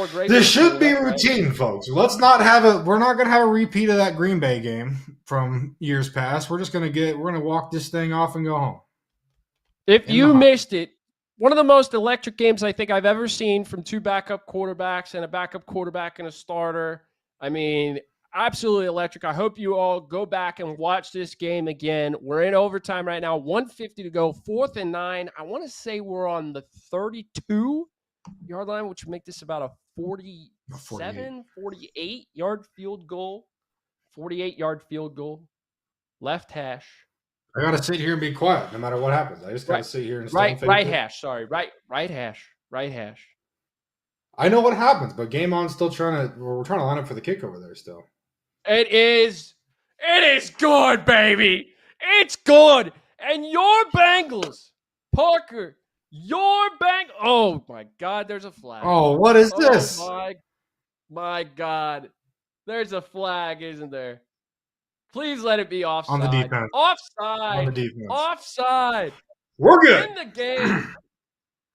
grace. This should be routine, folks. Let's not have we're not going to have a repeat of that Green Bay game from years past. We're just going to walk this thing off and go home. If you missed it, one of the most electric games I think I've ever seen from 2 backup quarterbacks and a backup quarterback and a starter. I mean, absolutely electric. I hope you all go back and watch this game again. We're in overtime right now. 1:50 to go. 4th and 9. I want to say we're on the 32-yard line, which would make this about a 48-yard field goal. 48-yard field goal. Left hash. I got to sit here and be quiet no matter what happens. I just got to sit here and right hash. Sorry, right hash. Right hash. I know what happens, but GameOn's still we're trying to line up for the kick over there still. It is good, baby. It's good. And your Bengals, Parker, oh my God, there's a flag. Oh, what is this? My God. There's a flag, isn't there? Please let it be offside. On the defense. Offside. On the defense. Offside. We're good. In the game.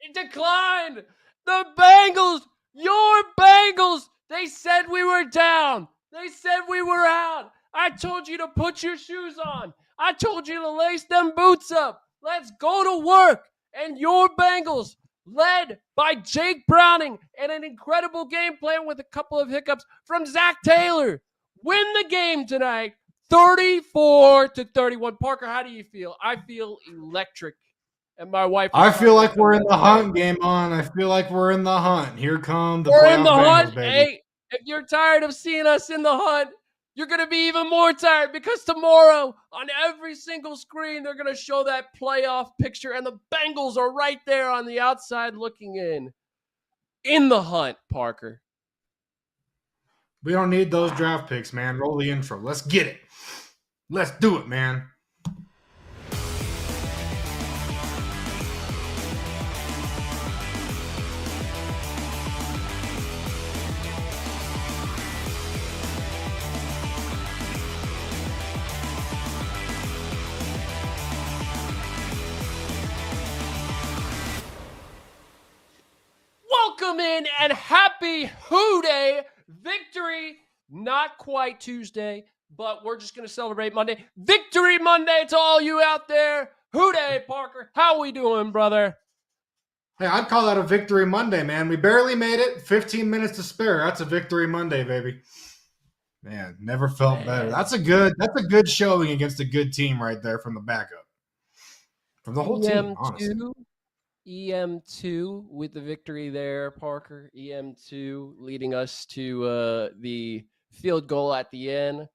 It declined. The Bengals, your Bengals, they said we were down. They said we were out. I told you to put your shoes on. I told you to lace them boots up. Let's go to work. And your Bengals, led by Jake Browning and an incredible game plan with a couple of hiccups from Zach Taylor, win the game tonight, 34-31. Parker, how do you feel? I feel electric. And my wife. I feel like we're in the hunt, GameOn. I feel like we're in the hunt. Here come the playoff Bengals, baby. Hey, if you're tired of seeing us in the hunt, you're going to be even more tired because tomorrow on every single screen, they're going to show that playoff picture and the Bengals are right there on the outside looking in the hunt, Parker. We don't need those draft picks, man. Roll the intro. Let's get it. Let's do it, man. Welcome in and happy Hoo-Day victory. Not quite Tuesday, but we're just going to celebrate Monday. Victory Monday to all you out there. Hoo-Day, Parker. How we doing, brother? Hey, I'd call that a victory Monday, man. We barely made it. 15 minutes to spare. That's a victory Monday, baby. Man, never felt better. That's a good showing against a good team right there from the backup. From the whole team, honestly. EM2 with the victory there, Parker. EM2 leading us to the field goal at the end.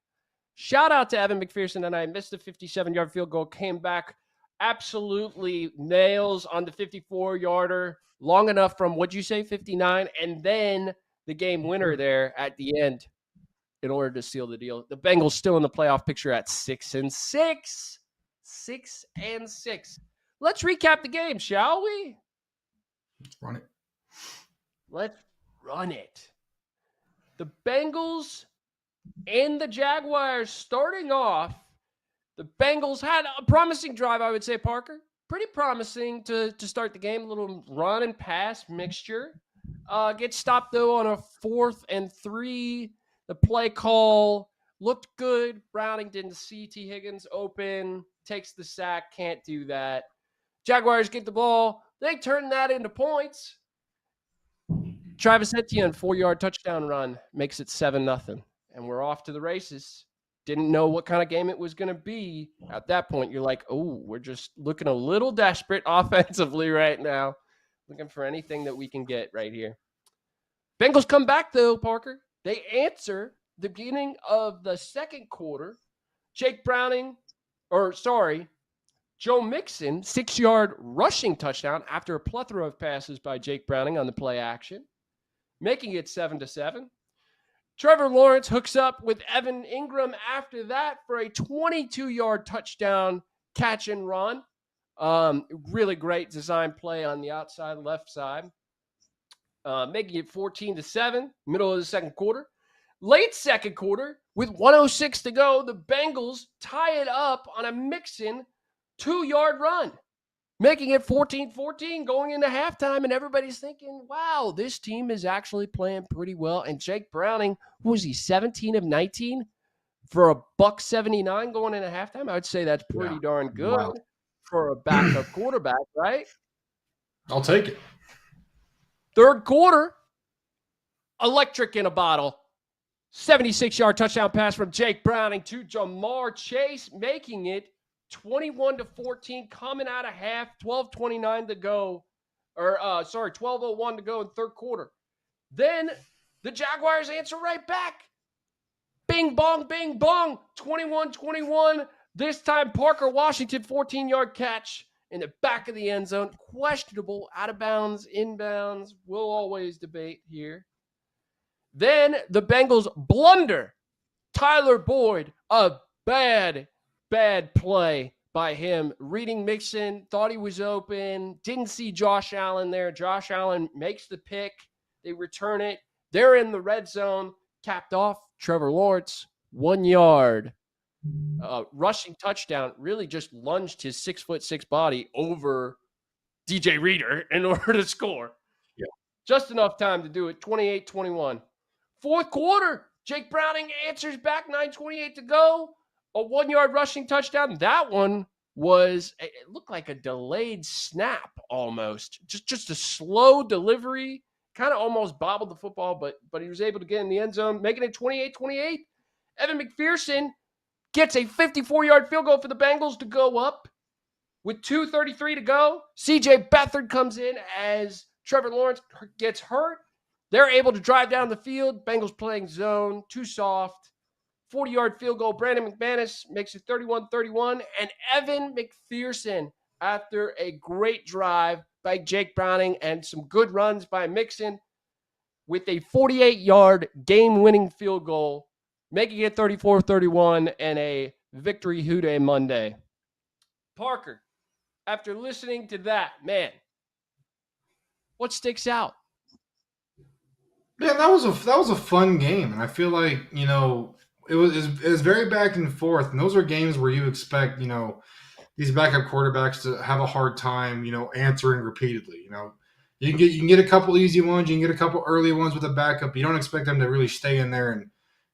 Shout out to Evan McPherson tonight. Missed the 57-yard field goal. Came back absolutely nails on the 54-yarder. Long enough from, what'd you say, 59? And then the game winner there at the end in order to seal the deal. The Bengals still in the playoff picture at 6-6. 6-6. Let's recap the game, shall we? Let's run it. Let's run it. The Bengals And the Jaguars starting off, the Bengals had a promising drive, I would say, Parker. Pretty promising to start the game. A little run and pass mixture. Gets stopped, though, on a 4th and 3. The play call looked good. Browning didn't see T. Higgins open. Takes the sack. Can't do that. Jaguars get the ball. They turn that into points. Travis Etienne, 4-yard touchdown run, makes it 7-0. And we're off to the races. Didn't know what kind of game it was going to be. At that point, you're like, oh, we're just looking a little desperate offensively right now. Looking for anything that we can get right here. Bengals come back, though, Parker. They answer the beginning of the second quarter. Joe Mixon, 6-yard rushing touchdown after a plethora of passes by Jake Browning on the play action, making it 7-7. Trevor Lawrence hooks up with Evan Ingram after that for a 22-yard touchdown catch and run. Really great design play on the outside left side, making it 14-7, middle of the second quarter. Late second quarter, with 1:06 to go, the Bengals tie it up on a Mixon 2-yard run, making it 14-14 going into halftime, and everybody's thinking, wow, this team is actually playing pretty well. And Jake Browning, who was he, 17 of 19 for a $179 going into halftime? I would say that's pretty darn good for a backup quarterback, right? I'll take it. Third quarter, electric in a bottle. 76-yard touchdown pass from Jake Browning to Jamar Chase, making it 21-14 coming out of half, 12:29 to go, 12:01 to go in third quarter. Then the Jaguars answer right back. Bing, bong, 21-21. This time Parker Washington, 14-yard catch in the back of the end zone. Questionable, out of bounds, inbounds. We'll always debate here. Then the Bengals blunder. Tyler Boyd, a bad play by him. Reading Mixon, thought he was open, didn't see Josh Allen there. Josh Allen makes the pick. They return it. They're in the red zone. Capped off Trevor Lawrence, 1 yard. Rushing touchdown, really just lunged his 6'6" body over DJ Reader in order to score. Yeah. Just enough time to do it, 28-21. Fourth quarter, Jake Browning answers back, 9:28 to go. A 1-yard rushing touchdown. That one it looked like a delayed snap almost. Just a slow delivery. Kind of almost bobbled the football, but he was able to get in the end zone, making it 28-28. Evan McPherson gets a 54-yard field goal for the Bengals to go up with 2:33 to go. CJ Beathard comes in as Trevor Lawrence gets hurt. They're able to drive down the field. Bengals playing zone, too soft. 40-yard field goal. Brandon McManus makes it 31-31. And Evan McPherson, after a great drive by Jake Browning and some good runs by Mixon, with a 48-yard game-winning field goal, making it 34-31 and a victory Houday Monday. Parker, after listening to that, man, what sticks out? Man, that was a fun game, and I feel like it was very back and forth, and those are games where you expect these backup quarterbacks to have a hard time answering repeatedly. You can get a couple easy ones, you can get a couple early ones with a backup. But you don't expect them to really stay in there and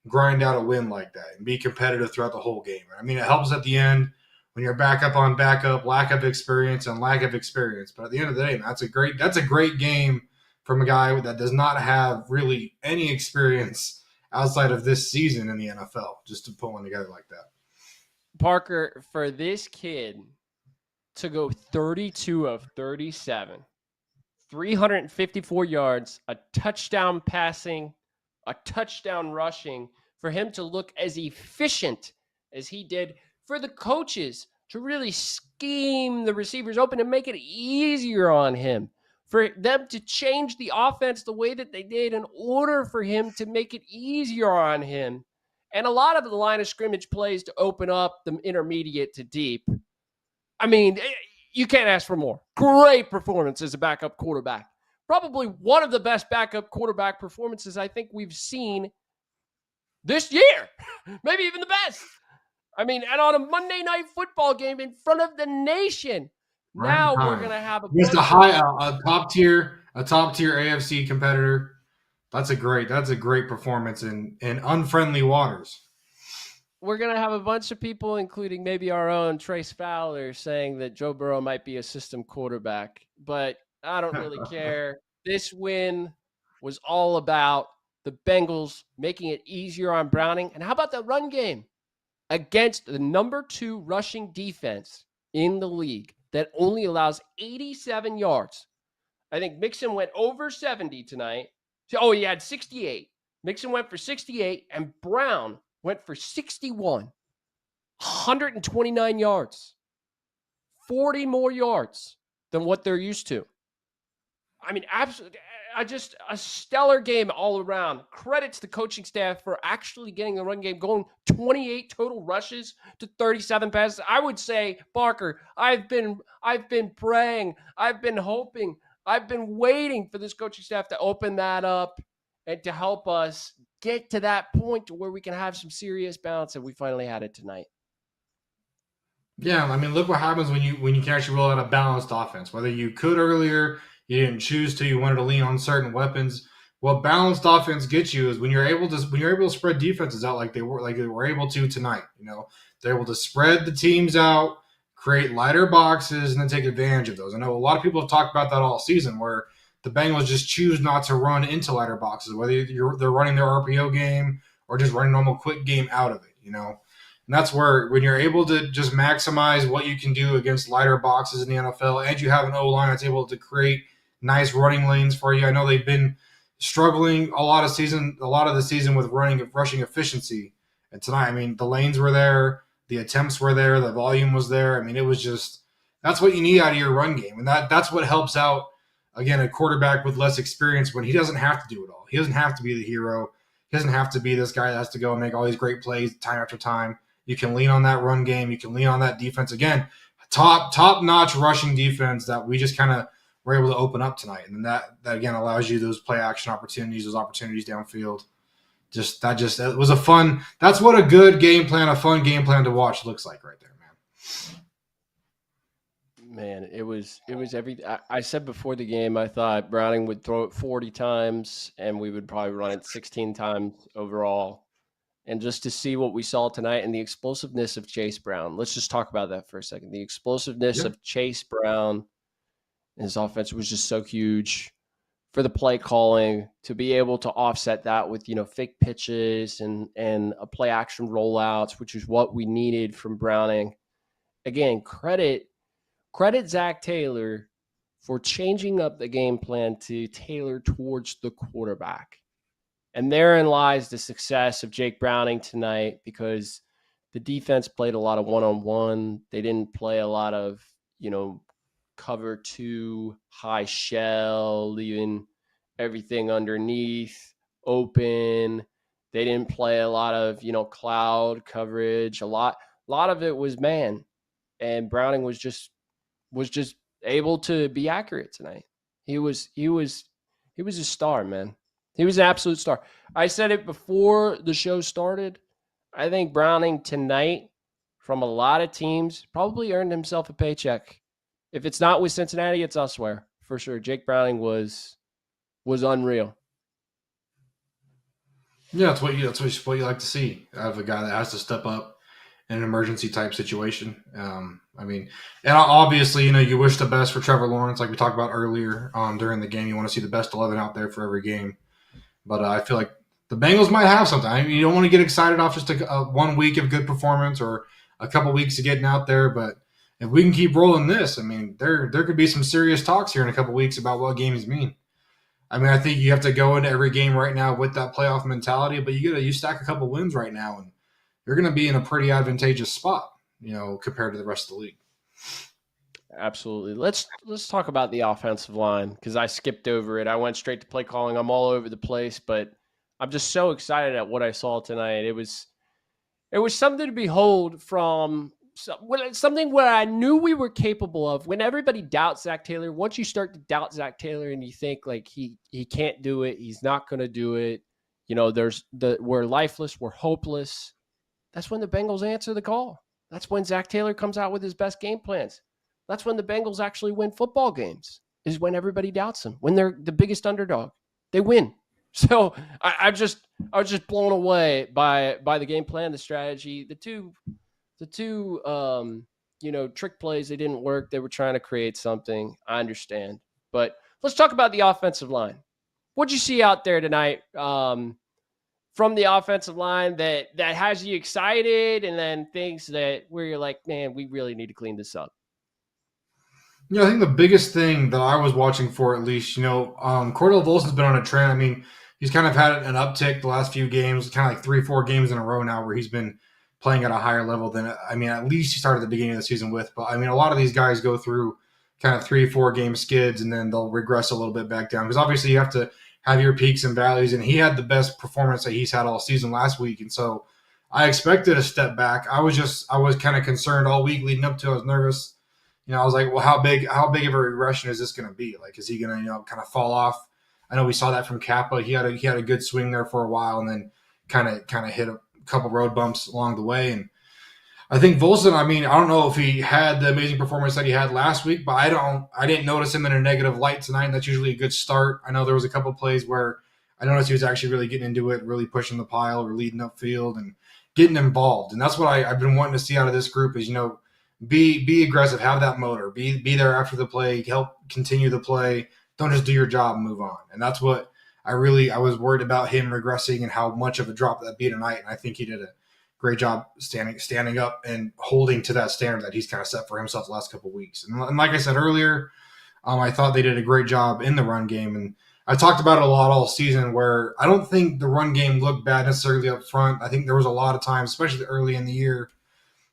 grind out a win like that and be competitive throughout the whole game. I mean, it helps at the end when you're backup on backup, lack of experience. But at the end of the day, man, that's a great game from a guy that does not have really any experience outside of this season in the NFL, just to pull one together like that. Parker, for this kid to go 32 of 37, 354 yards, a touchdown passing, a touchdown rushing, for him to look as efficient as he did, for the coaches to really scheme the receivers open and make it easier on him, for them to change the offense the way that they did in order for him to make it easier on him. And a lot of the line of scrimmage plays to open up the intermediate to deep. I mean, you can't ask for more. Great performance as a backup quarterback. Probably one of the best backup quarterback performances I think we've seen this year, maybe even the best. I mean, and on a Monday night football game in front of the nation. Prime Now we're time. going to have a Against bunch of a top tier AFC competitor. That's a great performance in unfriendly waters. We're going to have a bunch of people, including maybe our own Trace Fowler, saying that Joe Burrow might be a system quarterback. But I don't really care. This win was all about the Bengals making it easier on Browning. And how about the run game against the number 2 rushing defense in the league that only allows 87 yards? I think Mixon went over 70 tonight. Oh, he had 68. Mixon went for 68, and Brown went for 61. 129 yards. 40 more yards than what they're used to. I mean, absolutely, just a stellar game all around. Credits the coaching staff for actually getting the run game going. 28 total rushes to 37 passes. I would say, Parker, I've been praying, I've been hoping, I've been waiting for this coaching staff to open that up and to help us get to that point to where we can have some serious balance, and we finally had it tonight. Yeah, I mean, look what happens when you can actually roll out a balanced offense. Whether you could earlier, you didn't choose to, you wanted to lean on certain weapons. What balanced offense gets you is when you're able to spread defenses out like they were able to tonight. You know, they're able to spread the teams out, create lighter boxes, and then take advantage of those. I know a lot of people have talked about that all season, where the Bengals just choose not to run into lighter boxes, whether they're running their RPO game or just running normal quick game out of it. You know. And that's where, when you're able to just maximize what you can do against lighter boxes in the NFL, and you have an O-line that's able to create nice running lanes for you. I know they've been struggling a lot of the season with rushing efficiency. And tonight, I mean, the lanes were there, the attempts were there, the volume was there. I mean, it was just, that's what you need out of your run game. And that's what helps out, again, a quarterback with less experience, when he doesn't have to do it all. He doesn't have to be the hero. He doesn't have to be this guy that has to go and make all these great plays time after time. You can lean on that run game. You can lean on that defense. Again, top-notch rushing defense that we just kind of were able to open up tonight. And that again, allows you those play-action opportunities, those opportunities downfield. It was a fun – that's what a good game plan, a fun game plan to watch looks like right there, man. Man, it was everything. I said before the game, I thought Browning would throw it 40 times, and we would probably run it 16 times overall. And just to see what we saw tonight and the explosiveness of Chase Brown. Let's just talk about that for a second. The explosiveness of Chase Brown and his offense was just so huge for the play calling, to be able to offset that with, fake pitches and a play action rollouts, which is what we needed from Browning. Again, credit Zach Taylor for changing up the game plan to tailor towards the quarterback. And therein lies the success of Jake Browning tonight, because the defense played a lot of one-on-one. They didn't play a lot of, cover 2, high shell, leaving everything underneath open. They didn't play a lot of, cloud coverage. A lot of it was man. And Browning was just able to be accurate tonight. He was a star, man. He was an absolute star. I said it before the show started. I think Browning tonight, from a lot of teams, probably earned himself a paycheck. If it's not with Cincinnati, it's elsewhere for sure. Jake Browning was unreal. Yeah, that's what you like to see out of a guy that has to step up in an emergency type situation. And obviously, you wish the best for Trevor Lawrence, like we talked about earlier during the game. You want to see the best 11 out there for every game. But I feel like the Bengals might have something. I mean, you don't want to get excited off just a 1 week of good performance or a couple weeks of getting out there. But if we can keep rolling this, I mean, there could be some serious talks here in a couple weeks about what games mean. I mean, I think you have to go into every game right now with that playoff mentality, but you stack a couple wins right now, and you're going to be in a pretty advantageous spot, compared to the rest of the league. Absolutely. Let's talk about the offensive line, because I skipped over it. I went straight to play calling. I'm all over the place, but I'm just so excited at what I saw tonight. It was something to behold, from something where I knew we were capable of. When everybody doubts Zach Taylor, once you start to doubt Zach Taylor and you think like he can't do it, he's not going to do it, we're lifeless, we're hopeless. That's when the Bengals answer the call. That's when Zach Taylor comes out with his best game plans. That's when the Bengals actually win football games, is when everybody doubts them. When they're the biggest underdog, they win. So I was just blown away by the game plan, the strategy, the two trick plays. They didn't work. They were trying to create something. I understand, but let's talk about the offensive line. What'd you see out there tonight from the offensive line that has you excited, and then things that where you're like, man, we really need to clean this up? I think the biggest thing that I was watching for, at least, Cordell Volson's been on a trend. I mean, he's kind of had an uptick the last few games, kind of like 3-4 games in a row now where he's been playing at a higher level than, at least he started at the beginning of the season with. But, a lot of these guys go through kind of 3-4 game skids, and then they'll regress a little bit back down. Because obviously you have to have your peaks and valleys, and he had the best performance that he's had all season last week. And so I expected a step back. I was kind of concerned all week leading up to it. I was nervous. I was like, well, how big of a regression is this going to be? Like, is he going to, kind of fall off? I know we saw that from Kappa. He had a good swing there for a while, and then kind of hit a couple road bumps along the way. And I think Volson, I don't know if he had the amazing performance that he had last week, but I didn't notice him in a negative light tonight. And that's usually a good start. I know there was a couple plays where I noticed he was actually really getting into it, really pushing the pile or leading upfield and getting involved. And that's what I've been wanting to see out of this group is, be aggressive, have that motor, be there after the play, help continue the play. Don't just do your job and move on. And that's what I was worried about, him regressing and how much of a drop that be tonight. And I think he did a great job standing up and holding to that standard that he's kind of set for himself the last couple of weeks. And like I said earlier, I thought they did a great job in the run game. And I talked about it a lot all season where I don't think the run game looked bad necessarily up front. I think there was a lot of times, especially early in the year,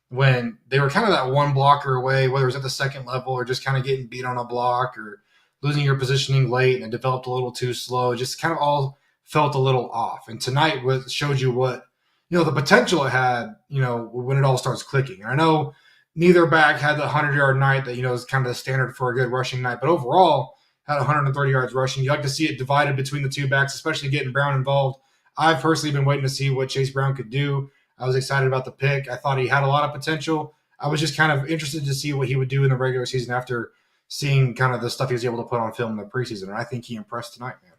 when they were kind of that one blocker away, whether it was at the second level or just kind of getting beat on a block or losing your positioning late and it developed a little too slow, just kind of all felt a little off. And tonight showed you what, the potential it had, when it all starts clicking. And I know neither back had the 100-yard night that, is kind of the standard for a good rushing night, but overall had 130 yards rushing. You like to see it divided between the two backs, especially getting Brown involved. I've personally been waiting to see what Chase Brown could do. I was excited about the pick. I thought he had a lot of potential. I was just kind of interested to see what he would do in the regular season after seeing kind of the stuff he was able to put on film in the preseason. And I think he impressed tonight, man.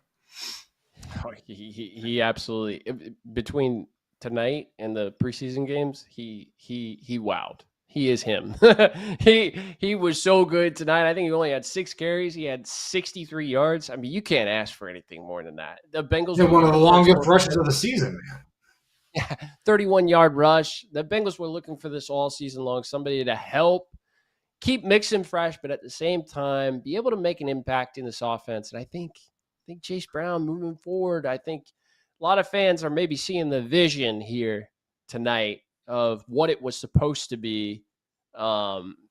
Oh, he absolutely, between tonight and the preseason games, he wowed. He is him. he was so good tonight. I think he only had 6 carries. He had 63 yards. You can't ask for anything more than that. The Bengals were one of the longest rushes of the season, man. Yeah, 31-yard rush. The Bengals were looking for this all season long. Somebody to help keep Mixon fresh, but at the same time be able to make an impact in this offense. And I think Chase Brown moving forward, I think a lot of fans are maybe seeing the vision here tonight of what it was supposed to be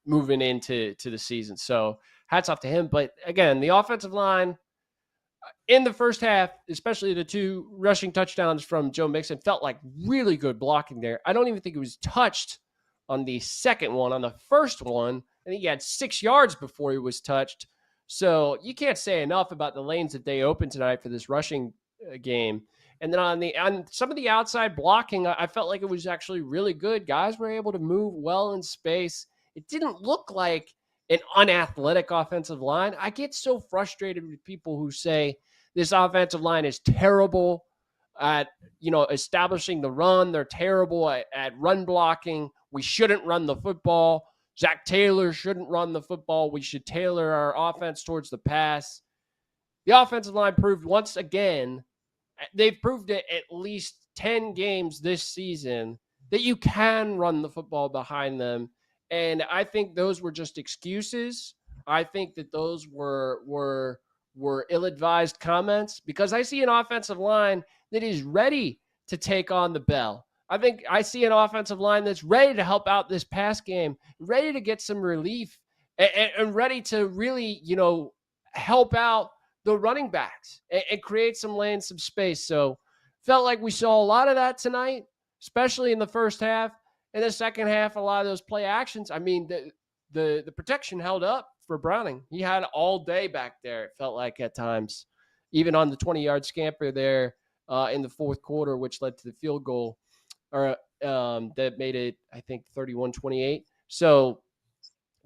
moving into the season. So hats off to him. But again, the offensive line in the first half, especially the 2 rushing touchdowns from Joe Mixon, felt like really good blocking there. I don't even think it was touched on the second one. On the first one, I think he had 6 yards before he was touched. So you can't say enough about the lanes that they opened tonight for this rushing game. And then on some of the outside blocking, I felt like it was actually really good. Guys were able to move well in space. It didn't look like an unathletic offensive line. I get so frustrated with people who say this offensive line is terrible at, establishing the run. They're terrible at run blocking. We shouldn't run the football. Zach Taylor shouldn't run the football. We should tailor our offense towards the pass. The offensive line proved once again, they've proved it at least 10 games this season, that you can run the football behind them. And I think those were just excuses. I think that those were ill-advised comments, because I see an offensive line that is ready to take on the bell. I think I see an offensive line that's ready to help out this pass game, ready to get some relief, and ready to really, help out the running backs and create some lane, some space. So felt like we saw a lot of that tonight, especially in the first half. In the second half, a lot of those play actions, the protection held up for Browning. He had all day back there, it felt like at times. Even on the 20-yard scamper there in the fourth quarter, which led to the field goal or that made it, I think, 31-28. So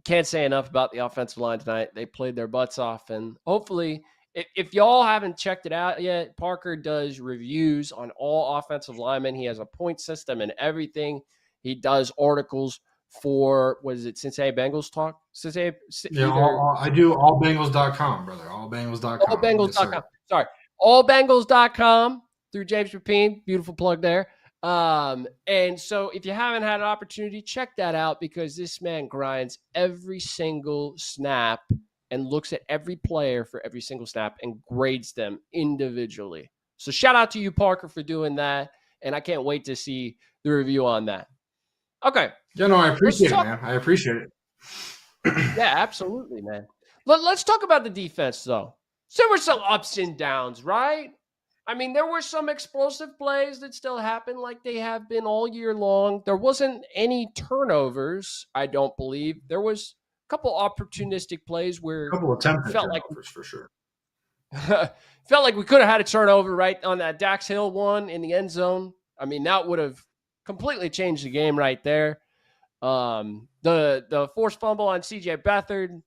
can't say enough about the offensive line tonight. They played their butts off, and hopefully, if y'all haven't checked it out yet, Parker does reviews on all offensive linemen. He has a point system and everything. He does articles for, what is it, Cincinnati Bengals Talk? I do allbengals.com, brother. Allbengals.com. Allbengals.com. Yes, sorry. Allbengals.com through James Rapien. Beautiful plug there. And so if you haven't had an opportunity, check that out, because this man grinds every single snap and looks at every player for every single snap and grades them individually. So shout out to you, Parker, for doing that. And I can't wait to see the review on that. Okay. Yeah, no, I appreciate it, man. I appreciate it. Yeah, absolutely, man. Let's talk about the defense, though. So there were some ups and downs, right? I mean, there were some explosive plays that still happened like they have been all year long. There wasn't any turnovers, I don't believe. There was a couple opportunistic plays where a couple attempted felt turnovers for sure. Felt like we could have had a turnover right on that Dax Hill one in the end zone. I mean, that would have completely changed the game right there. The forced fumble on CJ Beathard,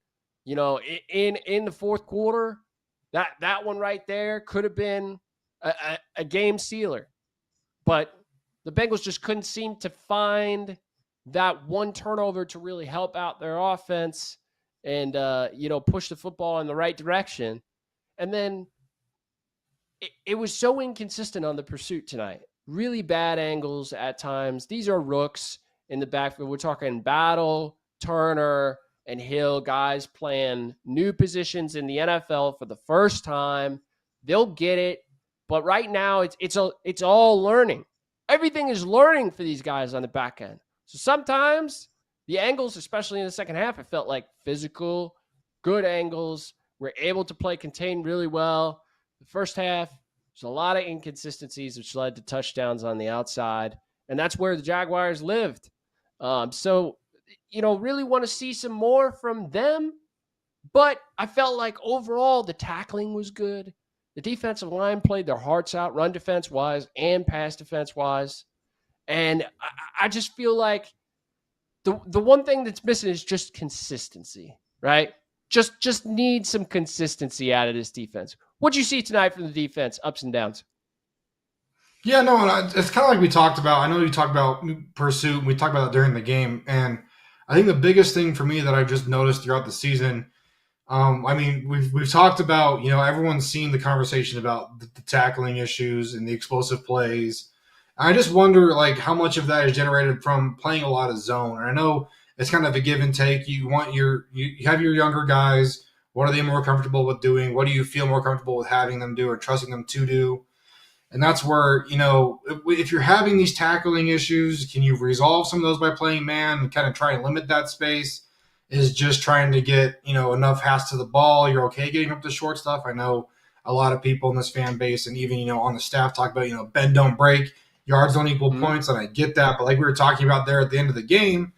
in the fourth quarter, that one right there could have been a game sealer, but the Bengals just couldn't seem to find that one turnover to really help out their offense and push the football in the right direction. And then it was so inconsistent on the pursuit tonight. Really bad angles at times. These are rooks in the backfield. We're talking Battle, Turner, and Hill, guys playing new positions in the NFL for the first time. They'll get it. But right now, it's all learning. Everything is learning for these guys on the back end. So sometimes the angles, especially in the second half, it felt like physical, good angles. We're able to play contain really well. The first half, there's a lot of inconsistencies, which led to touchdowns on the outside. And that's where the Jaguars lived. So, really want to see some more from them. But I felt like overall the tackling was good. The defensive line played their hearts out, run defense-wise and pass defense-wise. And I just feel like the one thing that's missing is just consistency, right? Just need some consistency out of this defense. What'd you see tonight from the defense, ups and downs? Yeah, no, and it's kind of like we talked about. I know you talked about pursuit, and we talked about that during the game. And I think the biggest thing for me that I've just noticed throughout the season, we've talked about, everyone's seen the conversation about the tackling issues and the explosive plays. I just wonder, how much of that is generated from playing a lot of zone. And I know it's kind of a give and take. You have your younger guys. What are they more comfortable with doing? What do you feel more comfortable with having them do or trusting them to do? And that's where, if you're having these tackling issues, can you resolve some of those by playing man and kind of try and limit that space? Is just trying to get, enough pass to the ball. You're okay getting up the short stuff. I know a lot of people in this fan base and even, on the staff talk about, bend, don't break, yards don't equal points. And I get that. But like we were talking about there at the end of the game,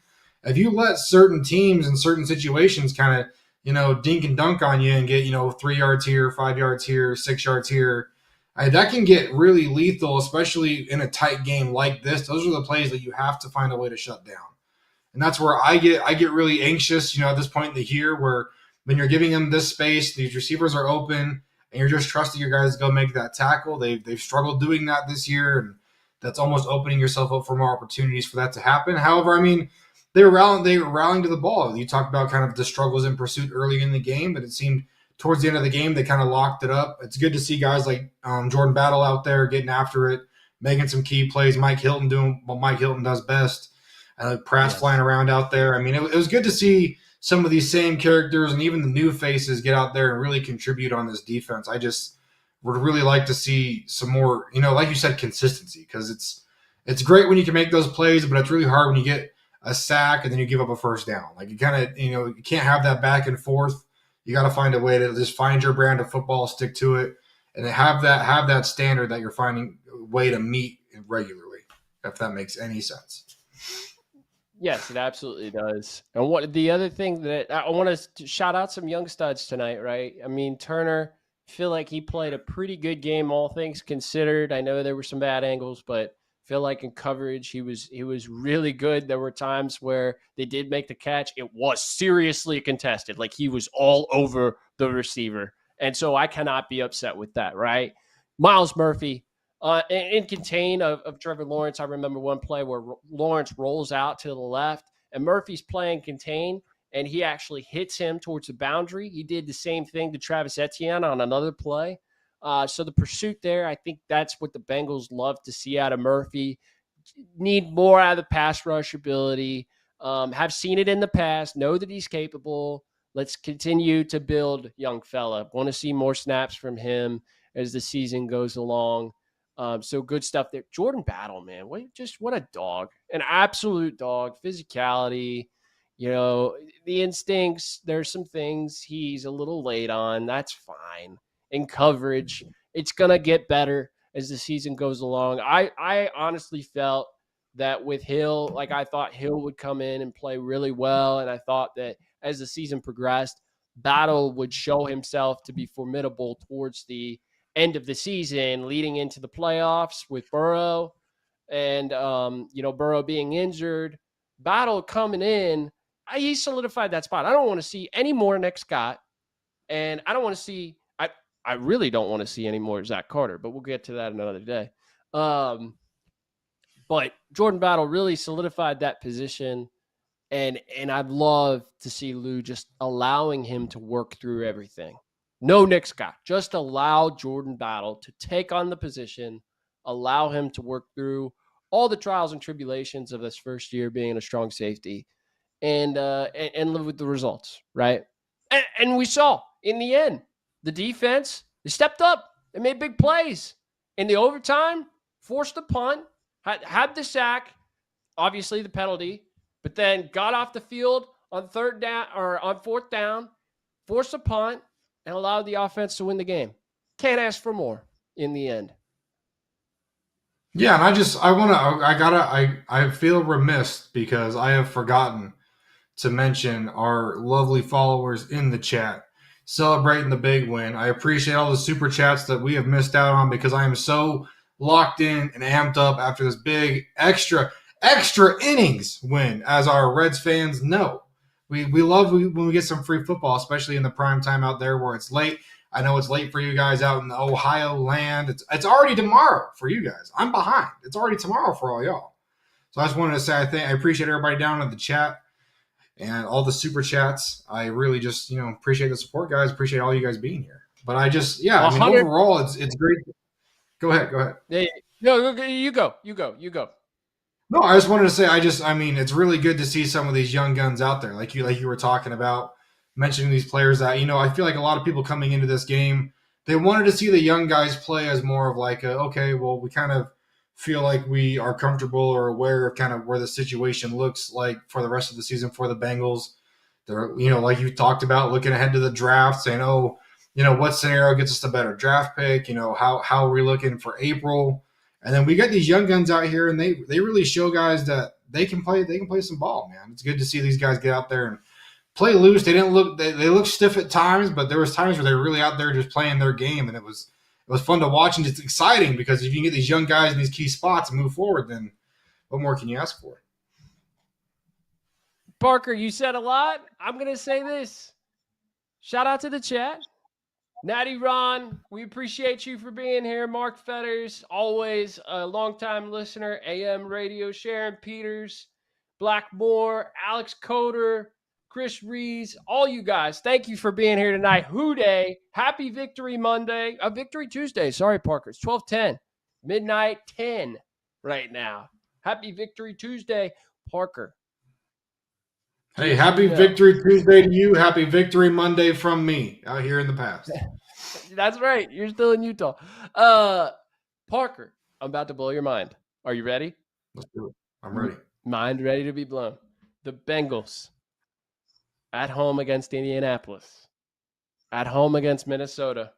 if you let certain teams in certain situations kind of, dink and dunk on you and get, 3 yards here, 5 yards here, 6 yards here, that can get really lethal, especially in a tight game like this. Those are the plays that you have to find a way to shut down. And that's where I get really anxious, at this point in the year, where when you're giving them this space, these receivers are open, and you're just trusting your guys to go make that tackle. They've struggled doing that this year, and that's almost opening yourself up for more opportunities for that to happen. However, they were rallying to the ball. You talked about kind of the struggles in pursuit early in the game, but it seemed towards the end of the game they kind of locked it up. It's good to see guys like Jordan Battle out there getting after it, making some key plays. Mike Hilton doing what Mike Hilton does best. Pratt's flying around out there. It was good to see some of these same characters and even the new faces get out there and really contribute on this defense. I just would really like to see some more, like you said, consistency, because it's great when you can make those plays, but it's really hard when you get a sack and then you give up a first down. Like you kind of, you can't have that back and forth. You got to find a way to just find your brand of football, stick to it, and have that standard that you're finding a way to meet regularly, if that makes any sense. Yes, it absolutely does. And what the other thing that I want to shout out some young studs tonight, right? Turner feel like he played a pretty good game, all things considered. I know there were some bad angles, but feel like in coverage he was really good. There were times where they did make the catch. It was seriously contested. Like he was all over the receiver. And so I cannot be upset with that, right? Miles Murphy, in contain of Trevor Lawrence, I remember one play where Lawrence rolls out to the left and Murphy's playing contain, and he actually hits him towards the boundary. He did the same thing to Travis Etienne on another play. So the pursuit there, I think that's what the Bengals love to see out of Murphy. Need more out of the pass rush ability. Have seen it in the past. Know that he's capable. Let's continue to build young fella. Want to see more snaps from him as the season goes along. So good stuff there. Jordan Battle, man, what a dog, an absolute dog. Physicality, the instincts. There's some things he's a little late on. That's fine. In coverage, it's gonna get better as the season goes along. I honestly felt that with Hill, like I thought Hill would come in and play really well, and I thought that as the season progressed, Battle would show himself to be formidable towards the end of the season, leading into the playoffs with Burrow, and Burrow being injured. Battle coming in, he solidified that spot. I don't want to see any more Nick Scott, and I don't want to see. I really don't want to see any more Zach Carter, but we'll get to that another day. But Jordan Battle really solidified that position. And I'd love to see Lou just allowing him to work through everything. No Nick Scott. Just allow Jordan Battle to take on the position, allow him to work through all the trials and tribulations of this first year being a strong safety, and live with the results, right? And we saw in the end, the defense, they stepped up. They made big plays. In the overtime, forced the punt, had the sack, obviously the penalty, but then got off the field on fourth down, forced a punt, and allowed the offense to win the game. Can't ask for more in the end. Yeah, and I feel remiss because I have forgotten to mention our lovely followers in the chat celebrating the big win. I appreciate all the super chats that we have missed out on because I am so locked in and amped up after this big extra innings win, as our Reds fans know. We love when we get some free football, especially in the prime time out there where it's late. I know it's late for you guys out in the Ohio land. It's already tomorrow for you guys. I'm behind. It's already tomorrow for all y'all. So I just wanted to say I appreciate everybody down in the chat and all the super chats. I really just appreciate the support, guys. Appreciate all you guys being here. But overall it's great. Go ahead. No, you go. No, I just wanted to say, it's really good to see some of these young guns out there, like you were talking about, mentioning these players that, I feel like a lot of people coming into this game, they wanted to see the young guys play as more of like, we kind of feel like we are comfortable or aware of kind of where the situation looks like for the rest of the season for the Bengals. They're, like you talked about, looking ahead to the draft, saying, what scenario gets us the better draft pick? How are we looking for April? And then we got these young guns out here, and they really show guys that they can play some ball, man. It's good to see these guys get out there and play loose. They look stiff at times, but there was times where they were really out there just playing their game, and it was fun to watch, and it's exciting because if you can get these young guys in these key spots and move forward, then what more can you ask for? Parker, you said a lot. I'm gonna say this. Shout out to the chat. Natty Ron, we appreciate you for being here. Mark Fetters, always a longtime listener. AM Radio, Sharon Peters, Blackmore, Alex Coder, Chris Rees, all you guys, thank you for being here tonight. Hooday, happy Victory Monday. Victory Tuesday. Sorry, Parker. It's 12:10. Midnight 10 right now. Happy Victory Tuesday, Parker. Hey, happy Victory Tuesday to you. Happy Victory Monday from me out here in the past. That's right. You're still in Utah. Parker, I'm about to blow your mind. Are you ready? Let's do it. I'm ready. Mind ready to be blown. The Bengals at home against Indianapolis, at home against Minnesota,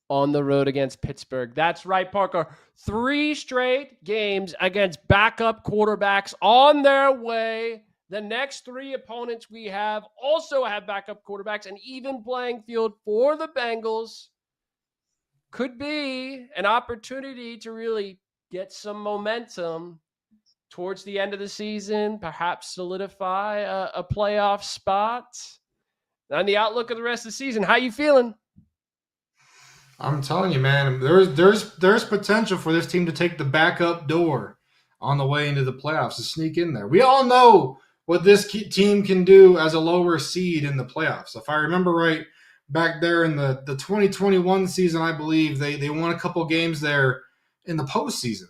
on the road against Pittsburgh. That's right, Parker. 3 straight games against backup quarterbacks on their way. The next 3 opponents we have also have backup quarterbacks, and even playing field for the Bengals. could be an opportunity to really get some momentum towards the end of the season, perhaps solidify a playoff spot. On the outlook of the rest of the season, how you feeling? I'm telling you, man, there's potential for this team to take the backup door on the way into the playoffs to sneak in there. We all know what this team can do as a lower seed in the playoffs. If I remember right, back there in the 2021 season, I believe they won a couple games there in the postseason,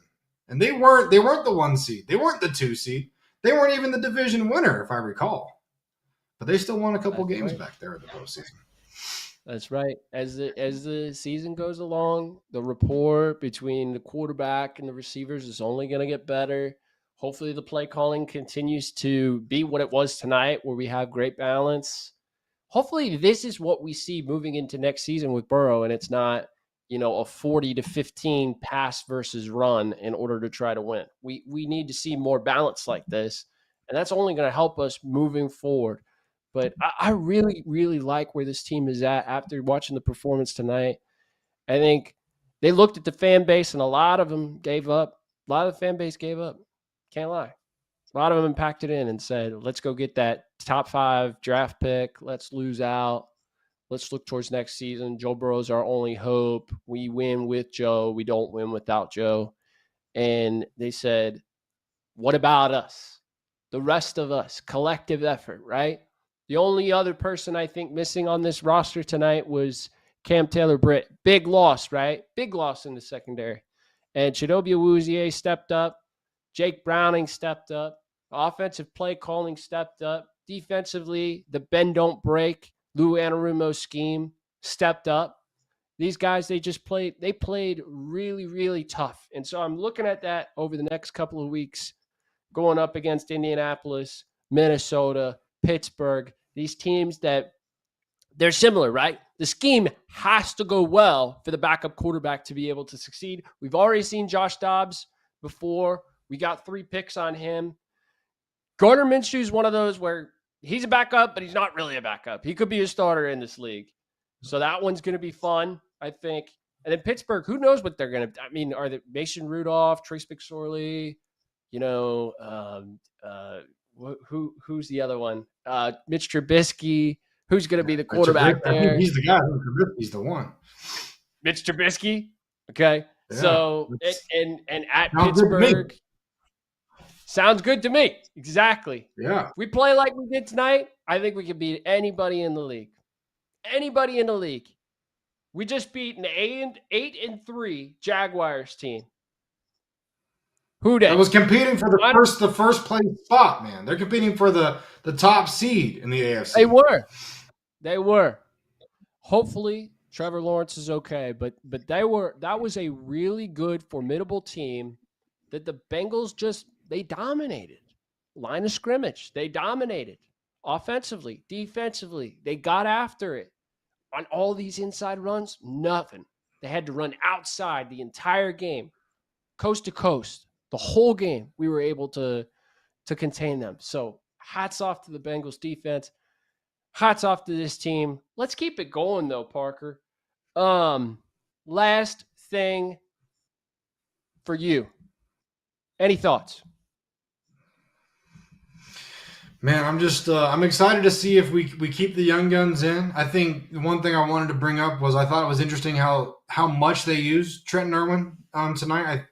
and they weren't the 1 seed, they weren't the 2 seed, they weren't even the division winner, if I recall, but they still won a couple games back there in the postseason. That's right. As the season goes along, the rapport between the quarterback and the receivers is only going to get better. Hopefully the play calling continues to be what it was tonight, where we have great balance. Hopefully this is what we see moving into next season with Burrow, and it's not, a 40-15 pass versus run in order to try to win. We need to see more balance like this, and that's only going to help us moving forward. But I really, really like where this team is at after watching the performance tonight. I think they looked at the fan base, and a lot of them gave up. A lot of the fan base gave up. Can't lie. A lot of them packed it in and said, let's go get that top 5 draft pick. Let's lose out. Let's look towards next season. Joe Burrow's our only hope. We win with Joe. We don't win without Joe. And they said, what about us? The rest of us, collective effort, right? The only other person I think missing on this roster tonight was Cam Taylor-Britt. Big loss, right? Big loss in the secondary. And Chidobe Awuzie stepped up. Jake Browning stepped up. Offensive play calling stepped up. Defensively, the bend don't break Lou Anarumo scheme stepped up. These guys, they played really, really tough. And so I'm looking at that over the next couple of weeks, going up against Indianapolis, Minnesota, Pittsburgh, these teams that they're similar, right? The scheme has to go well for the backup quarterback to be able to succeed. We've already seen Josh Dobbs before. We got 3 picks on him. Gardner Minshew is one of those where he's a backup, but he's not really a backup. He could be a starter in this league. So that one's going to be fun, I think. And then Pittsburgh, who knows what they're going to – I mean, are they Mason Rudolph, Trace McSorley, who's the other one? Mitch Trubisky. Who's going to be the quarterback there? I think he's the guy. Trubisky's the one. Mitch Trubisky? Okay. Yeah, so, and at sounds Pittsburgh. Sounds good to me. Exactly. Yeah. If we play like we did tonight, I think we can beat anybody in the league. Anybody in the league. We just beat an 8-3 Jaguars team. Who did? That was competing for the first place spot, man. They're competing for the top seed in the AFC. They were. Hopefully Trevor Lawrence is okay, but that was a really good, formidable team that the Bengals they dominated. Line of scrimmage, they dominated. Offensively, defensively, they got after it. On all these inside runs, nothing. They had to run outside the entire game, coast to coast. The whole game, we were able to contain them. So hats off to the Bengals defense. Hats off to this team. Let's keep it going, though, Parker. Last thing for you. Any thoughts? Man, I'm excited to see if we keep the young guns in. I think the one thing I wanted to bring up was I thought it was interesting how much they used Trenton Irwin tonight.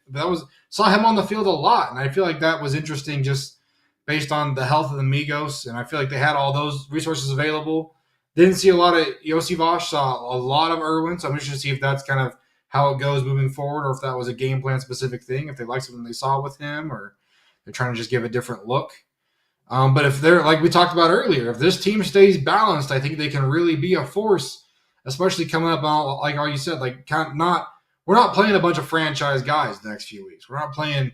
Saw him on the field a lot, and I feel like that was interesting just based on the health of the Migos, and I feel like they had all those resources available. Didn't see a lot of Yossi Vosh, saw a lot of Irwin, so I'm interested to see if that's kind of how it goes moving forward, or if that was a game plan specific thing, if they like something they saw with him, or they're trying to just give a different look. But if they're, like we talked about earlier, if this team stays balanced, I think they can really be a force, especially coming up on, like all you said, we're not playing a bunch of franchise guys the next few weeks. We're not playing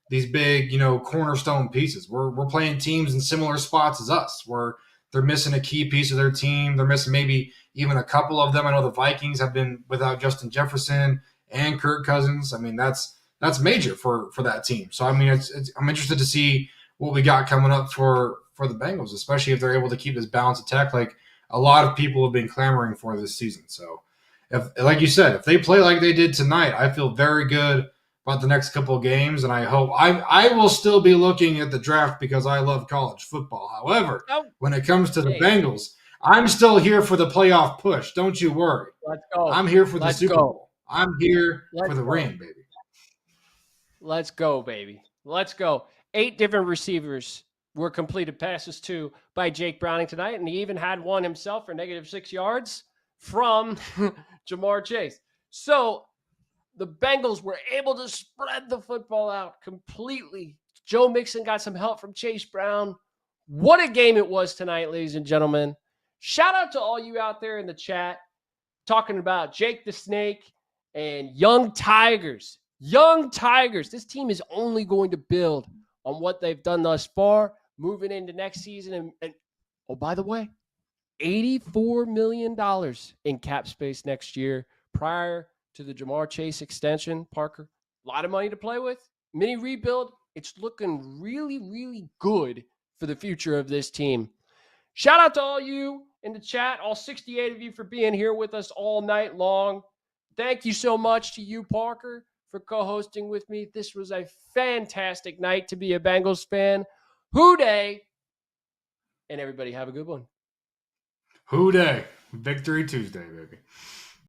these big, cornerstone pieces. We're playing teams in similar spots as us, where they're missing a key piece of their team. They're missing maybe even a couple of them. I know the Vikings have been without Justin Jefferson and Kirk Cousins. I mean, that's major for that team. So, I mean, I'm interested to see what we got coming up for the Bengals, especially if they're able to keep this balanced attack like a lot of people have been clamoring for this season. So if, like you said, if they play like they did tonight, I feel very good about the next couple of games, and I hope I will still be looking at the draft because I love college football. However, Oh, when it comes to the hey, Bengals, I'm still here for the playoff push. Don't you worry. let's go. I'm here for the Let's Super go. Bowl. I'm here for Let's the go. ring, baby. Let's go, baby. Let's go. 8 different receivers were completed passes to by Jake Browning tonight, and he even had one himself for -6 yards from Jamar Chase. So the Bengals were able to spread the football out completely. Joe Mixon got some help from Chase Brown. What a game it was tonight, ladies and gentlemen. Shout out to all you out there in the chat talking about Jake the Snake and Young Tigers. Young Tigers. This team is only going to build on what they've done thus far, moving into next season. And oh, by the way, $84 million in cap space next year prior to the Jamar Chase extension. Parker, a lot of money to play with. Mini rebuild. It's looking really, really good for the future of this team. Shout out to all you in the chat, all 68 of you for being here with us all night long. Thank you so much to you, Parker, for co-hosting with me. This was a fantastic night to be a Bengals fan. Hoo day. And everybody have a good one. Hoo day. Victory Tuesday, baby.